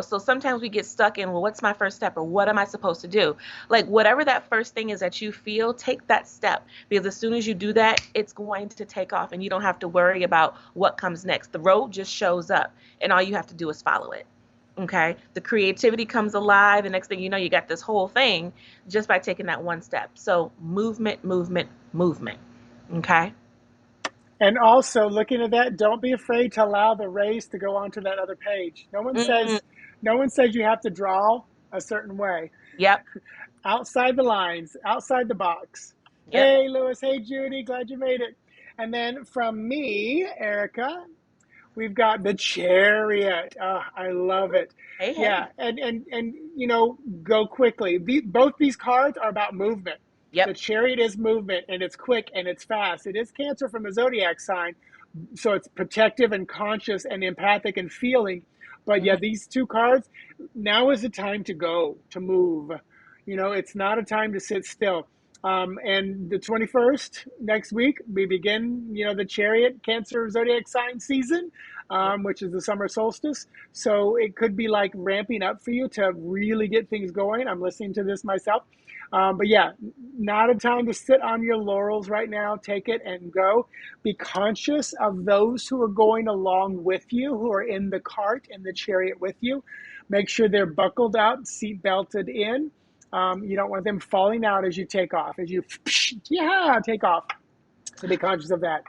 Speaker 1: So sometimes we get stuck in, well, what's my first step, or what am I supposed to do? Like whatever that first thing is that you feel, take that step, because as soon as you do that, it's going to take off and you don't have to worry about what comes next. The road just shows up and all you have to do is follow it. Okay, the creativity comes alive. The next thing you know, you got this whole thing just by taking that one step. So movement, movement, movement. Okay.
Speaker 2: And also looking at that, don't be afraid to allow the rays to go onto that other page.
Speaker 1: Mm,
Speaker 2: No one says you have to draw a certain way.
Speaker 1: yep.
Speaker 2: Outside the lines, outside the box.
Speaker 1: Yep.
Speaker 2: Hey, Lewis. Hey, Judy. Glad you made it. And then from me, Erica, we've got the Chariot. Oh, I love it.
Speaker 1: Hey,
Speaker 2: Yeah,
Speaker 1: hey.
Speaker 2: and go quickly. Both these cards are about movement. The
Speaker 1: Yep.
Speaker 2: Chariot is movement, and it's quick and it's fast. It is Cancer from a zodiac sign, so it's protective and conscious and empathic and feeling. But yeah,
Speaker 1: Mhm.
Speaker 2: these two cards, now is the time to go, to move. It's not a time to sit still. And the 21st, next week, we begin, the Chariot Cancer zodiac sign season,
Speaker 1: Yep.
Speaker 2: which is the summer solstice. So it could be like ramping up for you to really get things going. I'm listening to this myself. But yeah, not a time to sit on your laurels right now. Take it and go. Be conscious of those who are going along with you, who are in the cart, in the chariot with you. Make sure they're buckled up, seat belted in. You don't want them falling out as you take off, take off. So be conscious of that.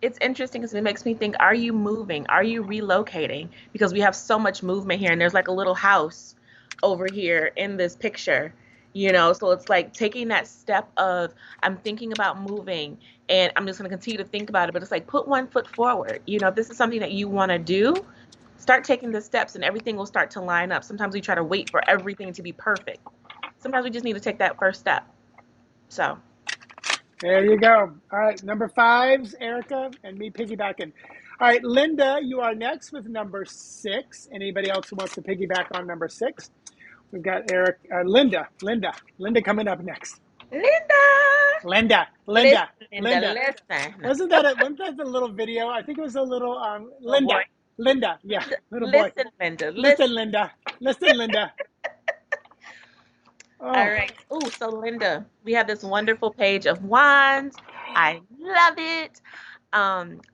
Speaker 1: It's interesting because it makes me think, are you moving? Are you relocating? Because we have so much movement here, and there's like a little house over here in this picture. You know, so it's like taking that step of, I'm thinking about moving and I'm just going to continue to think about it, but it's like put one foot forward. You know, if this is something that you want to do, start taking the steps and everything will start to line up. Sometimes we try to wait for everything to be perfect. Sometimes we just need to take that first step. So,
Speaker 2: There you go. All right, number five's Erica and me piggybacking. All right, Linda, you are next with number 6. Anybody else who wants to piggyback on number 6? We've got Linda coming up next.
Speaker 1: Linda, listen,
Speaker 2: Linda,
Speaker 1: Linda,
Speaker 2: Linda.
Speaker 1: listen.
Speaker 2: Wasn't that the little video? I think it was a little
Speaker 1: Oh boy.
Speaker 2: Linda, yeah, little boy.
Speaker 1: Listen, Linda, listen.
Speaker 2: Listen, Linda. Listen, Linda.
Speaker 1: All
Speaker 2: Oh,
Speaker 1: right. Oh, so Linda, we have this wonderful page of wands. I love it.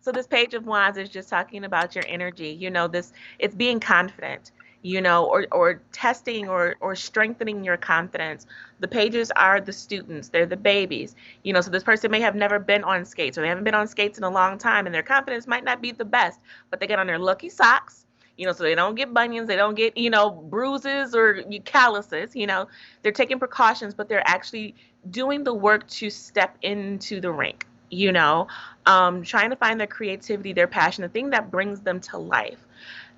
Speaker 1: So this page of wands is just talking about your energy. You know, this it's being confident, you know, or testing or strengthening your confidence. The pages are the students, they're the babies. You know, so this person may have never been on skates or they haven't been on skates in a long time and their confidence might not be the best, but they get on their lucky socks. You know, so they don't get bunions, they don't get, you know, bruises or calluses, you know. They're taking precautions, but they're actually doing the work to step into the rink, you know, trying to find their creativity, their passion, the thing that brings them to life.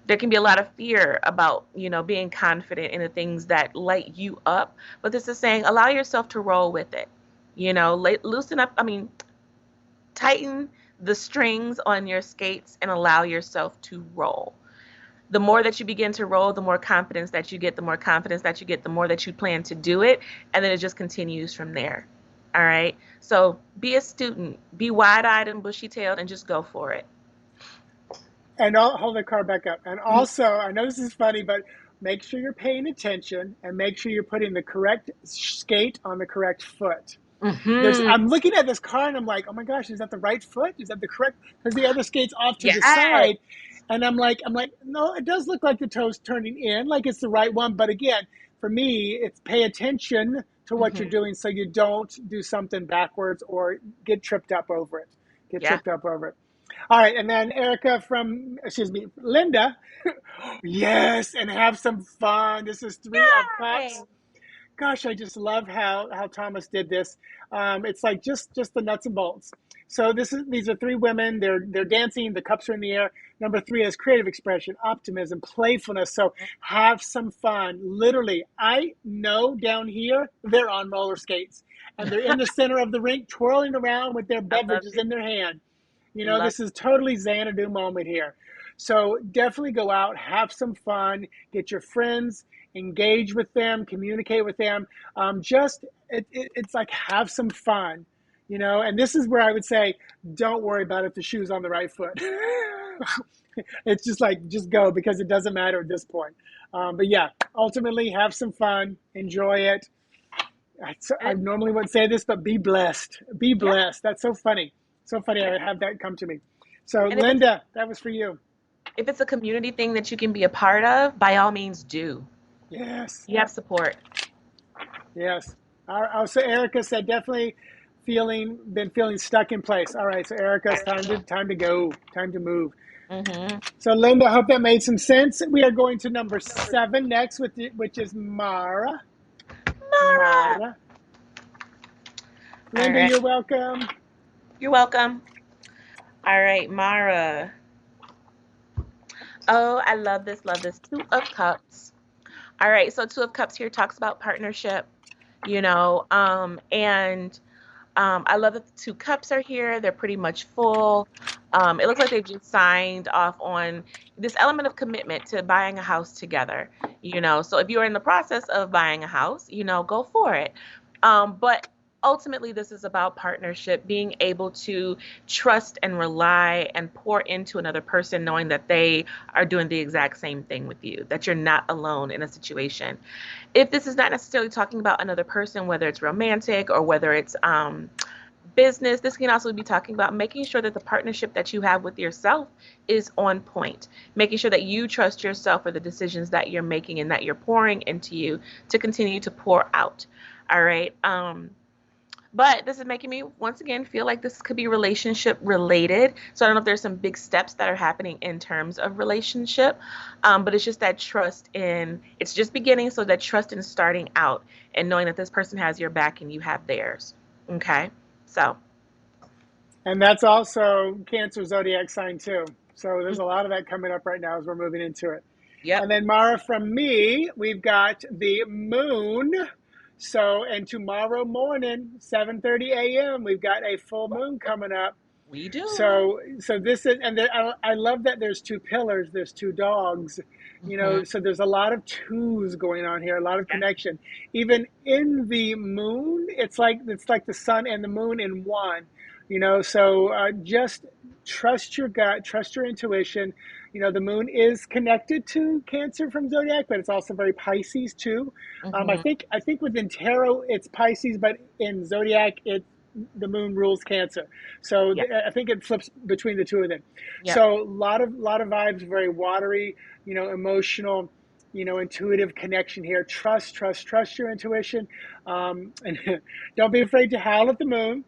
Speaker 1: There can be a lot of fear about, you know, being confident in the things that light you up, but this is saying allow yourself to roll with it, you know, loosen up, tighten the strings on your skates and allow yourself to roll. The more that you begin to roll, the more confidence that you get, the more confidence that you get, the more that you plan to do it, and then it just continues from there. All right. So be a student, be wide-eyed and bushy-tailed, and just go for it.
Speaker 2: and I'll hold the card back up. And also, I know this is funny, but make sure you're paying attention and make sure you're putting the correct skate on the correct foot.
Speaker 1: Mm-hmm.
Speaker 2: I'm looking at this car and I'm like, oh my gosh, is that the right foot? Is that the correct? Because the other skate's off to the
Speaker 1: Yes.
Speaker 2: side, and I'm like, no, it does look like the toe's turning in, like it's the right one. But again, for me, it's pay attention to what you're
Speaker 1: Mm-hmm.
Speaker 2: doing so you don't do something backwards or get tripped up over it. Get
Speaker 1: Yeah.
Speaker 2: tripped up over it. All right, and then Linda, yes, and have some fun. This is 3 of Cups.
Speaker 1: Yay.
Speaker 2: Gosh, I just love how Thomas did this. It's like just the nuts and bolts. So these are 3 women. They're dancing. The cups are in the air. Number 3 is creative expression, optimism, playfulness. So have some fun. Literally, I know down here they're on roller skates and they're in the center of the rink, twirling around with their
Speaker 1: I love
Speaker 2: beverages
Speaker 1: it.
Speaker 2: in their hand. You know,
Speaker 1: Love
Speaker 2: this is totally Xanadu moment here. So definitely go out, have some fun, get your friends, engage with them, communicate with them. It's like have some fun, you know. And this is where I would say, don't worry about if the shoe's on the right foot. It's just like just go because it doesn't matter at this point. But yeah, ultimately have some fun, enjoy it. I
Speaker 1: it.
Speaker 2: normally wouldn't say this, but be blessed. Be
Speaker 1: Yeah.
Speaker 2: blessed. That's so funny. So funny.
Speaker 1: Yeah.
Speaker 2: I have that come to me. So
Speaker 1: And if it's
Speaker 2: Linda, that was for you.
Speaker 1: a community thing that you can be a part of, by all means do.
Speaker 2: Yes.
Speaker 1: You have support.
Speaker 2: Yes. So Erica said definitely been feeling stuck in place. All right. So Erica, it's time to go. Time to move.
Speaker 1: Mm-hmm.
Speaker 2: So Linda, I hope that made some sense. We are going to number 7 next, which is Mara.
Speaker 1: Mara.
Speaker 2: Mara.
Speaker 1: All
Speaker 2: Linda,
Speaker 1: right.
Speaker 2: you're welcome.
Speaker 1: You're welcome. All right, Mara. Oh, I love this, love this. 2 of Cups. All right, so 2 of Cups here talks about partnership, you know, and I love that the 2 cups are here. They're pretty much full. It looks like they've just signed off on this element of commitment to buying a house together, you know. So if you're in the process of buying a house, you know, go for it. But ultimately, this is about partnership, being able to trust and rely and pour into another person, knowing that they are doing the exact same thing with you, that you're not alone in a situation. If this is not necessarily talking about another person, whether it's romantic or whether it's business, this can also be talking about making sure that the partnership that you have with yourself is on point, making sure that you trust yourself for the decisions that you're making and that you're pouring into you to continue to pour out. All right. But this is making me once again feel like this could be relationship related. So I don't know if there's some big steps that are happening in terms of relationship, but it's just that trust in, it's just beginning. So that trust in starting out and knowing that this person has your back and you have theirs. Okay. So,
Speaker 2: And that's also Cancer zodiac sign too. So there's a lot of that coming up right now as we're moving into it.
Speaker 1: yep,
Speaker 2: And then Mara, from me, we've got the moon. So, and tomorrow morning, 7:30 a.m., we've got a full moon coming up.
Speaker 1: we do.
Speaker 2: So this is, and I love that there's two pillars, there's two dogs,
Speaker 1: Hmm.
Speaker 2: so there's a lot of twos going on here, a lot of
Speaker 1: Yeah.
Speaker 2: connection. Even in the moon, it's like the sun and the moon in one, so just trust your gut, trust your intuition. The moon is connected to Cancer from zodiac, but it's also very Pisces too. I
Speaker 1: Hmm.
Speaker 2: think I think within tarot it's Pisces, but in zodiac the moon rules Cancer. So
Speaker 1: Yeah.
Speaker 2: I think it flips between the two of them.
Speaker 1: Yep.
Speaker 2: So a lot of vibes, very watery, emotional, intuitive connection here. Trust your intuition, and don't be afraid to howl at the moon.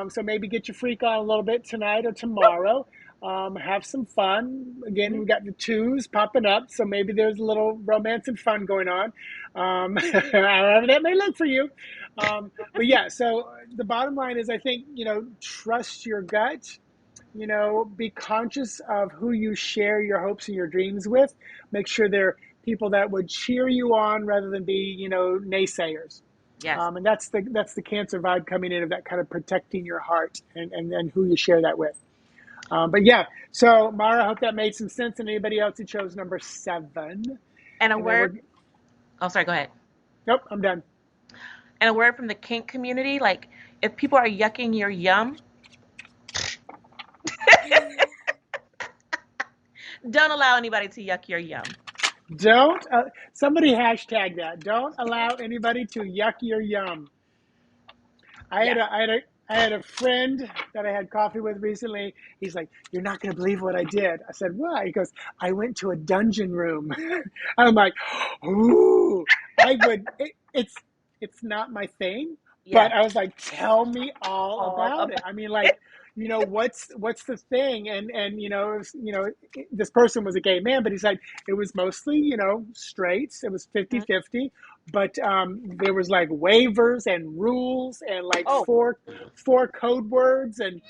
Speaker 2: So maybe get your freak on a little bit tonight or tomorrow. Have some fun. Again,
Speaker 1: Mhm.
Speaker 2: we got the twos popping up, so maybe there's a little romance and fun going on. However that may look for you. But yeah, so the bottom line is, I think, trust your gut. Be conscious of who you share your hopes and your dreams with. Make sure they're people that would cheer you on rather than be, naysayers.
Speaker 1: Yes.
Speaker 2: And that's the Cancer vibe coming in, of that kind of protecting your heart and who you share that with. But yeah, so Mara, I hope that made some sense. And anybody else who chose number 7,
Speaker 1: And a
Speaker 2: and then
Speaker 1: word.
Speaker 2: we're
Speaker 1: Oh, sorry. Go ahead.
Speaker 2: nope, I'm done.
Speaker 1: And a word from the kink community, like if people are yucking your yum, don't allow anybody to yuck your yum.
Speaker 2: Don't somebody hashtag that. Don't allow anybody to yuck your yum. I had
Speaker 1: Yes.
Speaker 2: a I had a I had a friend that I had coffee with recently. He's like, "You're not going to believe what I did." I said, "Why?" He goes, "I went to a dungeon room." I'm like, "Ooh, I would." It's not my thing, but
Speaker 1: Yes.
Speaker 2: I was like, "Tell me all
Speaker 1: All
Speaker 2: about it."
Speaker 1: about
Speaker 2: I mean, like, what's the thing? And this person was a gay man, but he said it was mostly straights. It was 50
Speaker 1: it.
Speaker 2: 50, but there was like waivers and rules and like
Speaker 1: Oh,
Speaker 2: four code words, and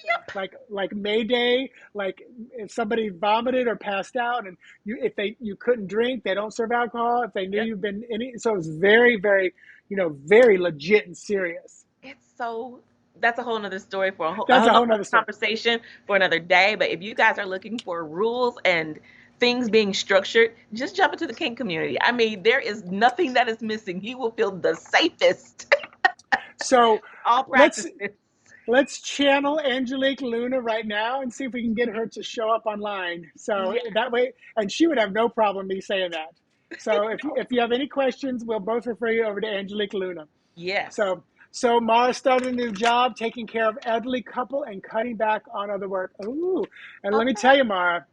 Speaker 2: like Mayday, like if somebody vomited or passed out, and you couldn't drink, they don't serve alcohol if they knew
Speaker 1: yep.
Speaker 2: you've been in it. So it was very, very, very legit and serious.
Speaker 1: It's so, that's a whole nother story for a
Speaker 2: That's a
Speaker 1: whole
Speaker 2: whole
Speaker 1: nother
Speaker 2: nother story.
Speaker 1: conversation for another day. But if you guys are looking for rules and things being structured, just jump into the kink community. I mean, there is nothing that is missing. You will feel the safest.
Speaker 2: So
Speaker 1: All
Speaker 2: let's
Speaker 1: practices.
Speaker 2: let's channel Angelique Luna right now and see if we can get her to show up online. So
Speaker 1: Yeah.
Speaker 2: that way, and she would have no problem me saying that. So if you have any questions, we'll both refer you over to Angelique Luna.
Speaker 1: Yes.
Speaker 2: So Mara started a new job taking care of elderly couple and cutting back on other work. Ooh, and let me
Speaker 1: Okay.
Speaker 2: tell you, Mara,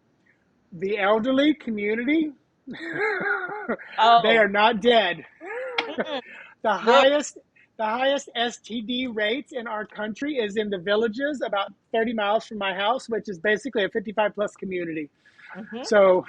Speaker 2: the elderly community, they
Speaker 1: Oh.
Speaker 2: are not dead.
Speaker 1: Mm-mm.
Speaker 2: the
Speaker 1: Look.
Speaker 2: highest the highest STD rates in our country is in the villages about 30 miles from my house, which is basically a 55 plus community.
Speaker 1: Hmm.
Speaker 2: So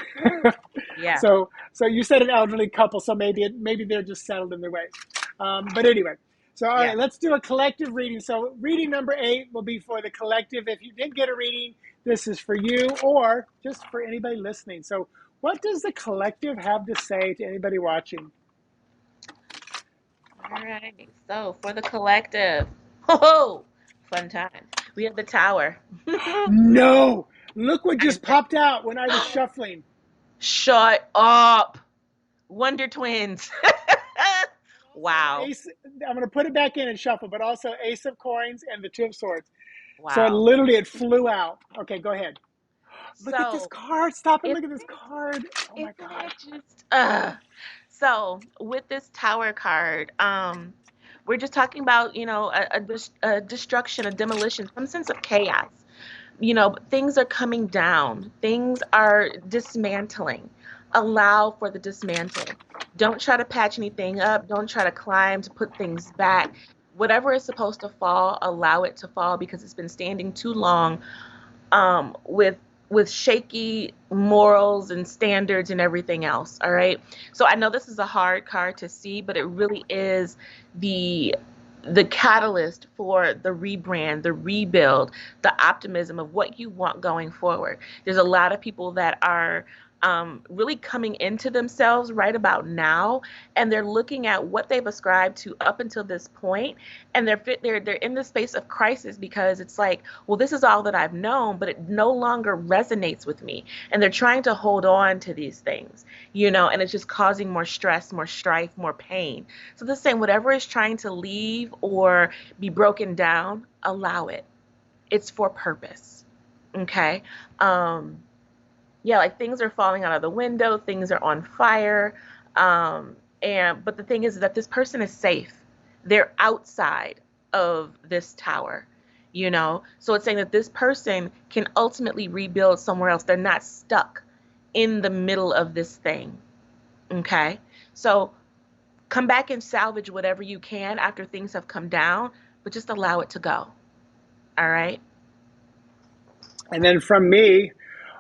Speaker 1: Yeah.
Speaker 2: so you said an elderly couple, so maybe they're just settled in their ways. But anyway, so all
Speaker 1: Yeah.
Speaker 2: right, let's do a collective reading. So reading number 8 will be for the collective. If you didn't get a reading, this is for you or just for anybody listening. So what does the collective have to say to anybody watching?
Speaker 1: All right. So for the collective, oh, fun time. We have the tower. I
Speaker 2: No, look what just
Speaker 1: know.
Speaker 2: popped out when I was shuffling.
Speaker 1: Shut up. Wonder Twins.
Speaker 2: Also
Speaker 1: Wow.
Speaker 2: ace. I'm going to put it back in and shuffle, but also Ace of Coins and the Two of Swords. So
Speaker 1: Wow.
Speaker 2: it flew out. Okay, go ahead. Look at this
Speaker 1: So,
Speaker 2: card. Stop and
Speaker 1: isn't
Speaker 2: look at this
Speaker 1: it,
Speaker 2: card. Oh my
Speaker 1: isn't
Speaker 2: God.
Speaker 1: it just so with this tower card, we're just talking about, a destruction, a demolition, some sense of chaos. Things are coming down, things are dismantling. Allow for the dismantling. Don't try to patch anything up, don't try to climb to put things back. whatever is supposed to fall, allow it to fall because it's been standing too long with shaky morals and standards and everything else. All right. So I know this is a hard card to see, but it really is the catalyst for the rebrand, the rebuild, the optimism of what you want going forward. There's a lot of people that are really coming into themselves right about now, and they're looking at what they've ascribed to up until this point, and they're in the space of crisis because it's like, well, this is all that I've known, but it no longer resonates with me, and they're trying to hold on to these things, and it's just causing more stress, more strife, more pain. So the same, whatever is trying to leave or be broken down, allow it. It's for purpose. Okay. Yeah, like things are falling out of the window, things are on fire. But the thing is that this person is safe. They're outside of this tower. So it's saying that this person can ultimately rebuild somewhere else. They're not stuck in the middle of this thing. Okay. So come back and salvage whatever you can after things have come down, but just allow it to go. All right.
Speaker 2: And then from me,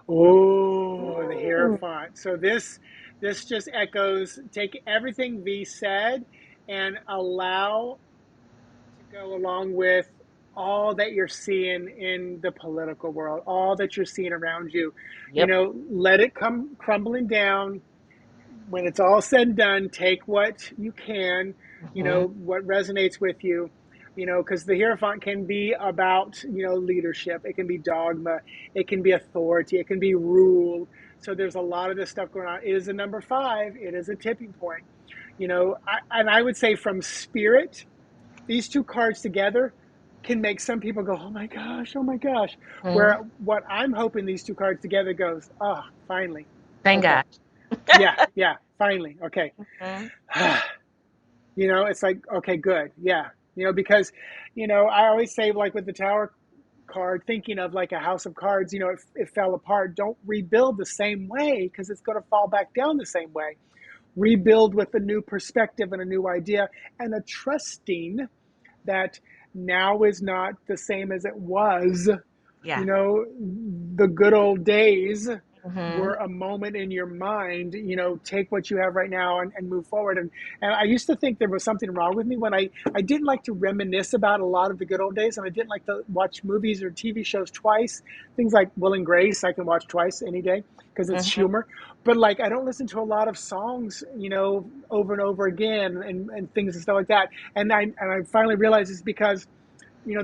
Speaker 2: oh, the
Speaker 1: Ooh.
Speaker 2: Hierophant. So this just echoes, take everything V said and allow to go along with all that you're seeing in the political world, all that you're seeing around you.
Speaker 1: Yep.
Speaker 2: Let it come crumbling down. When it's all said and done, take what you can,
Speaker 1: Hmm.
Speaker 2: what resonates with you, because the Hierophant can be about, leadership. It can be dogma. It can be authority. It can be rule. So there's a lot of this stuff going on. It is a number 5. It is a tipping point. And I would say from spirit, these two cards together can make some people go, oh my gosh, oh my gosh.
Speaker 1: Hmm.
Speaker 2: Where what I'm hoping these two cards together goes, oh, finally.
Speaker 1: Thank
Speaker 2: Okay.
Speaker 1: God.
Speaker 2: Yeah, finally. Okay.
Speaker 1: Hmm.
Speaker 2: It's like, okay, good. Yeah. Because, I always say, like with the Tower card, thinking of like a house of cards, it fell apart. Don't rebuild the same way because it's going to fall back down the same way. Rebuild with a new perspective and a new idea and a trusting that now is not the same as it was.
Speaker 1: Yeah.
Speaker 2: The good old days
Speaker 1: Hmm.
Speaker 2: were a moment in your mind. Take what you have right now and move forward. And I used to think there was something wrong with me when I didn't like to reminisce about a lot of the good old days, and I didn't like to watch movies or TV shows twice. Things like Will and Grace I can watch twice any day because it's
Speaker 1: Hmm.
Speaker 2: humor. But like I don't listen to a lot of songs, over and over again and things and stuff like that. And I finally realized it's because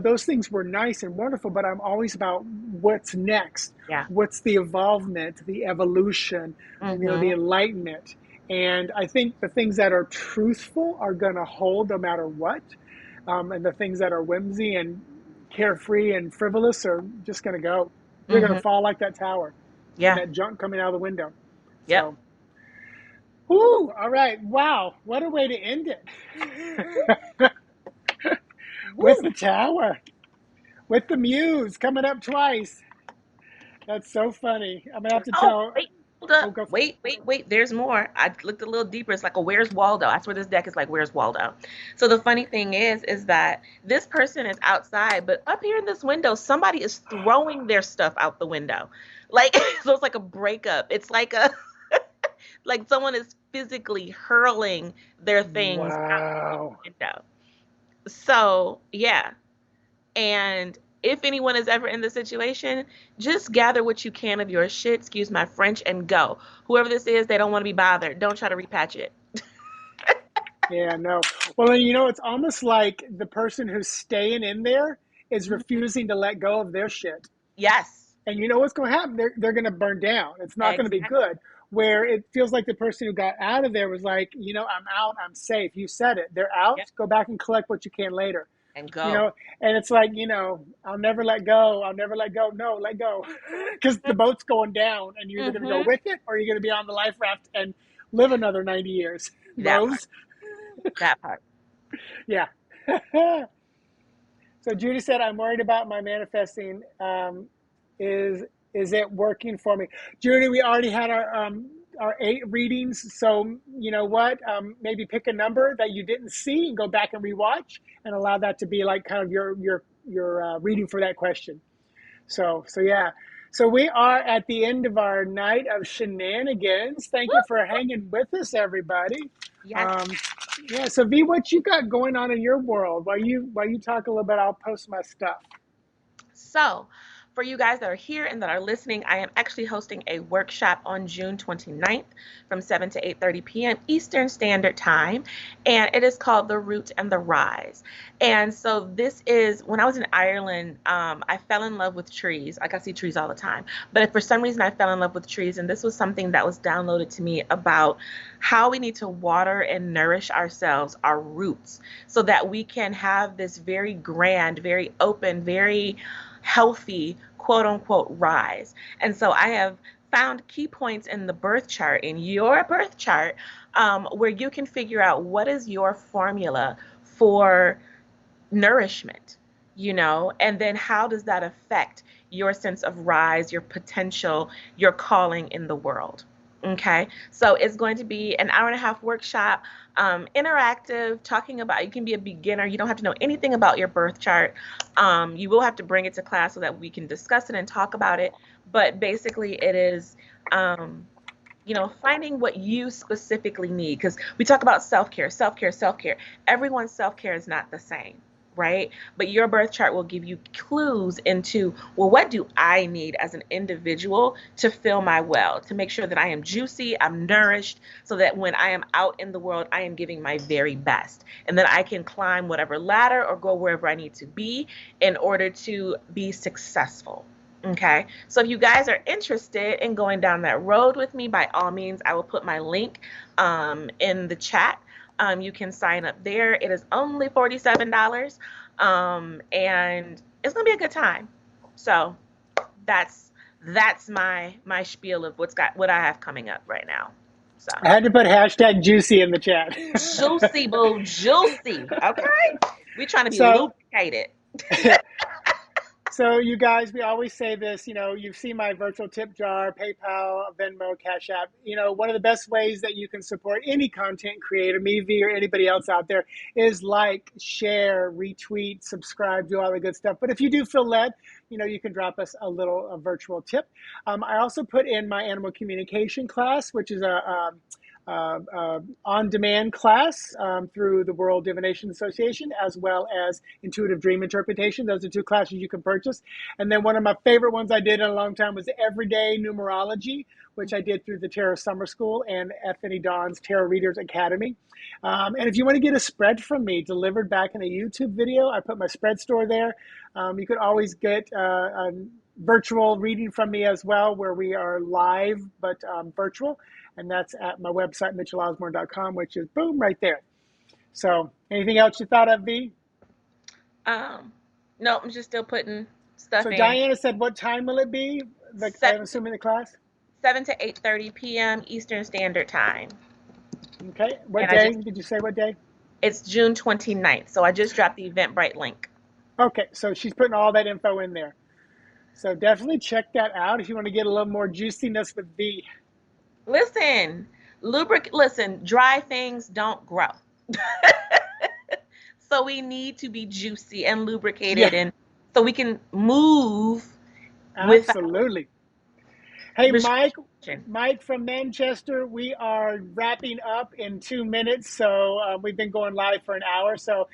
Speaker 2: those things were nice and wonderful, but I'm always about what's next,
Speaker 1: Yeah.
Speaker 2: what's the evolvement, the evolution, the
Speaker 1: Hmm.
Speaker 2: enlightenment. And I think the things that are truthful are going to hold no matter what. And the things that are whimsy and carefree and frivolous are just going to go. They're going to
Speaker 1: Hmm.
Speaker 2: fall like that tower and
Speaker 1: Yeah.
Speaker 2: that junk coming out of the window.
Speaker 1: Yep.
Speaker 2: So, whoo, all right. Wow. What a way to end it. With
Speaker 1: Woo.
Speaker 2: the tower. With the muse coming up twice. That's so funny. I'm gonna have to
Speaker 1: Oh,
Speaker 2: tell.
Speaker 1: wait, hold
Speaker 2: Oh,
Speaker 1: up.
Speaker 2: go.
Speaker 1: Wait. There's more. I looked a little deeper. It's like a Where's Waldo. I swear this deck is like Where's Waldo. So the funny thing is that this person is outside, but up here in this window, somebody is throwing their stuff out the window. Like, so it's like a breakup. It's like like someone is physically hurling their things out
Speaker 2: Wow.
Speaker 1: the window. So yeah. And if anyone is ever in this situation, just gather what you can of your shit, excuse my French, and go. Whoever this is, they don't want to be bothered. Don't try to repatch it.
Speaker 2: Yeah. No. Well, then it's almost like the person who's staying in there is
Speaker 1: Mhm.
Speaker 2: refusing to let go of their shit.
Speaker 1: Yes,
Speaker 2: And you know what's going to happen? They're going to burn down. It's not going to be
Speaker 1: exactly.
Speaker 2: good. Where it feels like the person who got out of there was like, I'm out. I'm safe. You said it. They're out.
Speaker 1: Yep.
Speaker 2: Go back and collect what you can later.
Speaker 1: And
Speaker 2: you
Speaker 1: go.
Speaker 2: know and it's like, I'll never let go. I'll never let go. No, let go. Because the boat's going down and you're either going to go
Speaker 1: Mm-hmm.
Speaker 2: with it or you're going to be on the life raft and live another 90 years.
Speaker 1: That part.
Speaker 2: Rose.
Speaker 1: That part.
Speaker 2: Yeah. So Judy said, I'm worried about my manifesting. Is is it working for me? Judy, we already had our our 8 readings. So you know what? Maybe pick a number that you didn't see and go back and rewatch, and allow that to be like kind of your reading for that question. So yeah. So we are at the end of our night of shenanigans. Thank you for hanging with us, everybody.
Speaker 1: Yes.
Speaker 2: Um, yeah. So V, what you got going on in your world? While you talk a little bit, I'll post my stuff.
Speaker 1: So, for you guys that are here and that are listening, I am actually hosting a workshop on June 29th from 7 to 8:30 p.m. Eastern Standard Time, and it is called The Root and the Rise. And so this is when I was in Ireland, I fell in love with trees. Like I see trees all the time, but for some reason I fell in love with trees, and this was something that was downloaded to me about how we need to water and nourish ourselves, our roots, so that we can have this very grand, very open, very healthy, quote unquote, rise. And so I have found key points in the birth chart, in your birth chart, where you can figure out what is your formula for nourishment, and then how does that affect your sense of rise, your potential, your calling in the world. Okay, so it's going to be an hour and a half workshop, interactive, talking about, you can be a beginner. You don't have to know anything about your birth chart. You will have to bring it to class so that we can discuss it and talk about it. But basically, it is, finding what you specifically need. Because we talk about self-care, self-care, self-care. Everyone's self-care is not the same, right? But your birth chart will give you clues into, well, what do I need as an individual to fill my well, to make sure that I am juicy, I'm nourished, so that when I am out in the world, I am giving my very best. And that I can climb whatever ladder or go wherever I need to be in order to be successful. Okay, so if you guys are interested in going down that road with me, by all means, I will put my link in the chat. You can sign up there. It is only $47, and it's gonna be a good time. So that's my spiel of what I have coming up right now. So
Speaker 2: I had to put hashtag juicy in the chat.
Speaker 1: juicy, boo, juicy. Okay, we trying to be
Speaker 2: So
Speaker 1: lubricated.
Speaker 2: So you guys, we always say this, you've seen my virtual tip jar, PayPal, Venmo, Cash App. One of the best ways that you can support any content creator, me, V, or anybody else out there, is like, share, retweet, subscribe, do all the good stuff. But if you do feel led, you can drop us a virtual tip. I also put in my animal communication class, which is a on-demand class through the World Divination Association, as well as Intuitive Dream Interpretation. Those are 2 classes you can purchase. And then one of my favorite ones I did in a long time was Everyday Numerology, which I did through the Tarot Summer School and Anthony Dawn's Tarot Readers Academy. And if you want to get a spread from me delivered back in a YouTube video, I put my spread store there. You could always get a virtual reading from me as well, where we are live but virtual. And that's at my website, mitchellosborn.com, which is boom right there. So anything else you thought of, V?
Speaker 1: No, I'm just still putting stuff
Speaker 2: So
Speaker 1: in.
Speaker 2: Diana said, what time will it be? I'm assuming the class?
Speaker 1: 7 to 8:30 p.m. Eastern Standard Time.
Speaker 2: Okay. What day? Did you say what day?
Speaker 1: It's June 29th. So I just dropped the Eventbrite link.
Speaker 2: Okay. So she's putting all that info in there. So definitely check that out if you want to get a little more juiciness with V.
Speaker 1: Listen, dry things don't grow. So we need to be juicy and lubricated, and so we can move.
Speaker 2: Absolutely. Hey, Mike from Manchester, we are wrapping up in 2 minutes. So we've been going live for an hour. So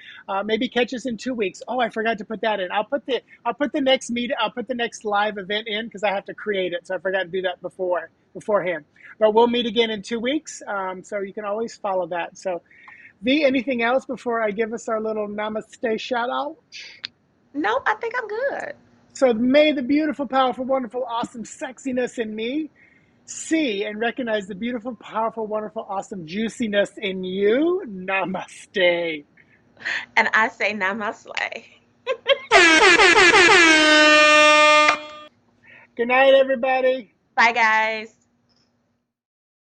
Speaker 2: maybe catch us in 2 weeks. Oh, I forgot to put that in. I'll put the next live event in because I have to create it. So I forgot to do that beforehand. But we'll meet again in 2 weeks. So you can always follow that. So V, anything else before I give us our little namaste shout out?
Speaker 1: No, I think I'm good.
Speaker 2: So may the beautiful, powerful, wonderful, awesome sexiness in me see and recognize the beautiful, powerful, wonderful, awesome juiciness in you. Namaste.
Speaker 1: And I say namaste.
Speaker 2: Good night, everybody.
Speaker 1: Bye, guys.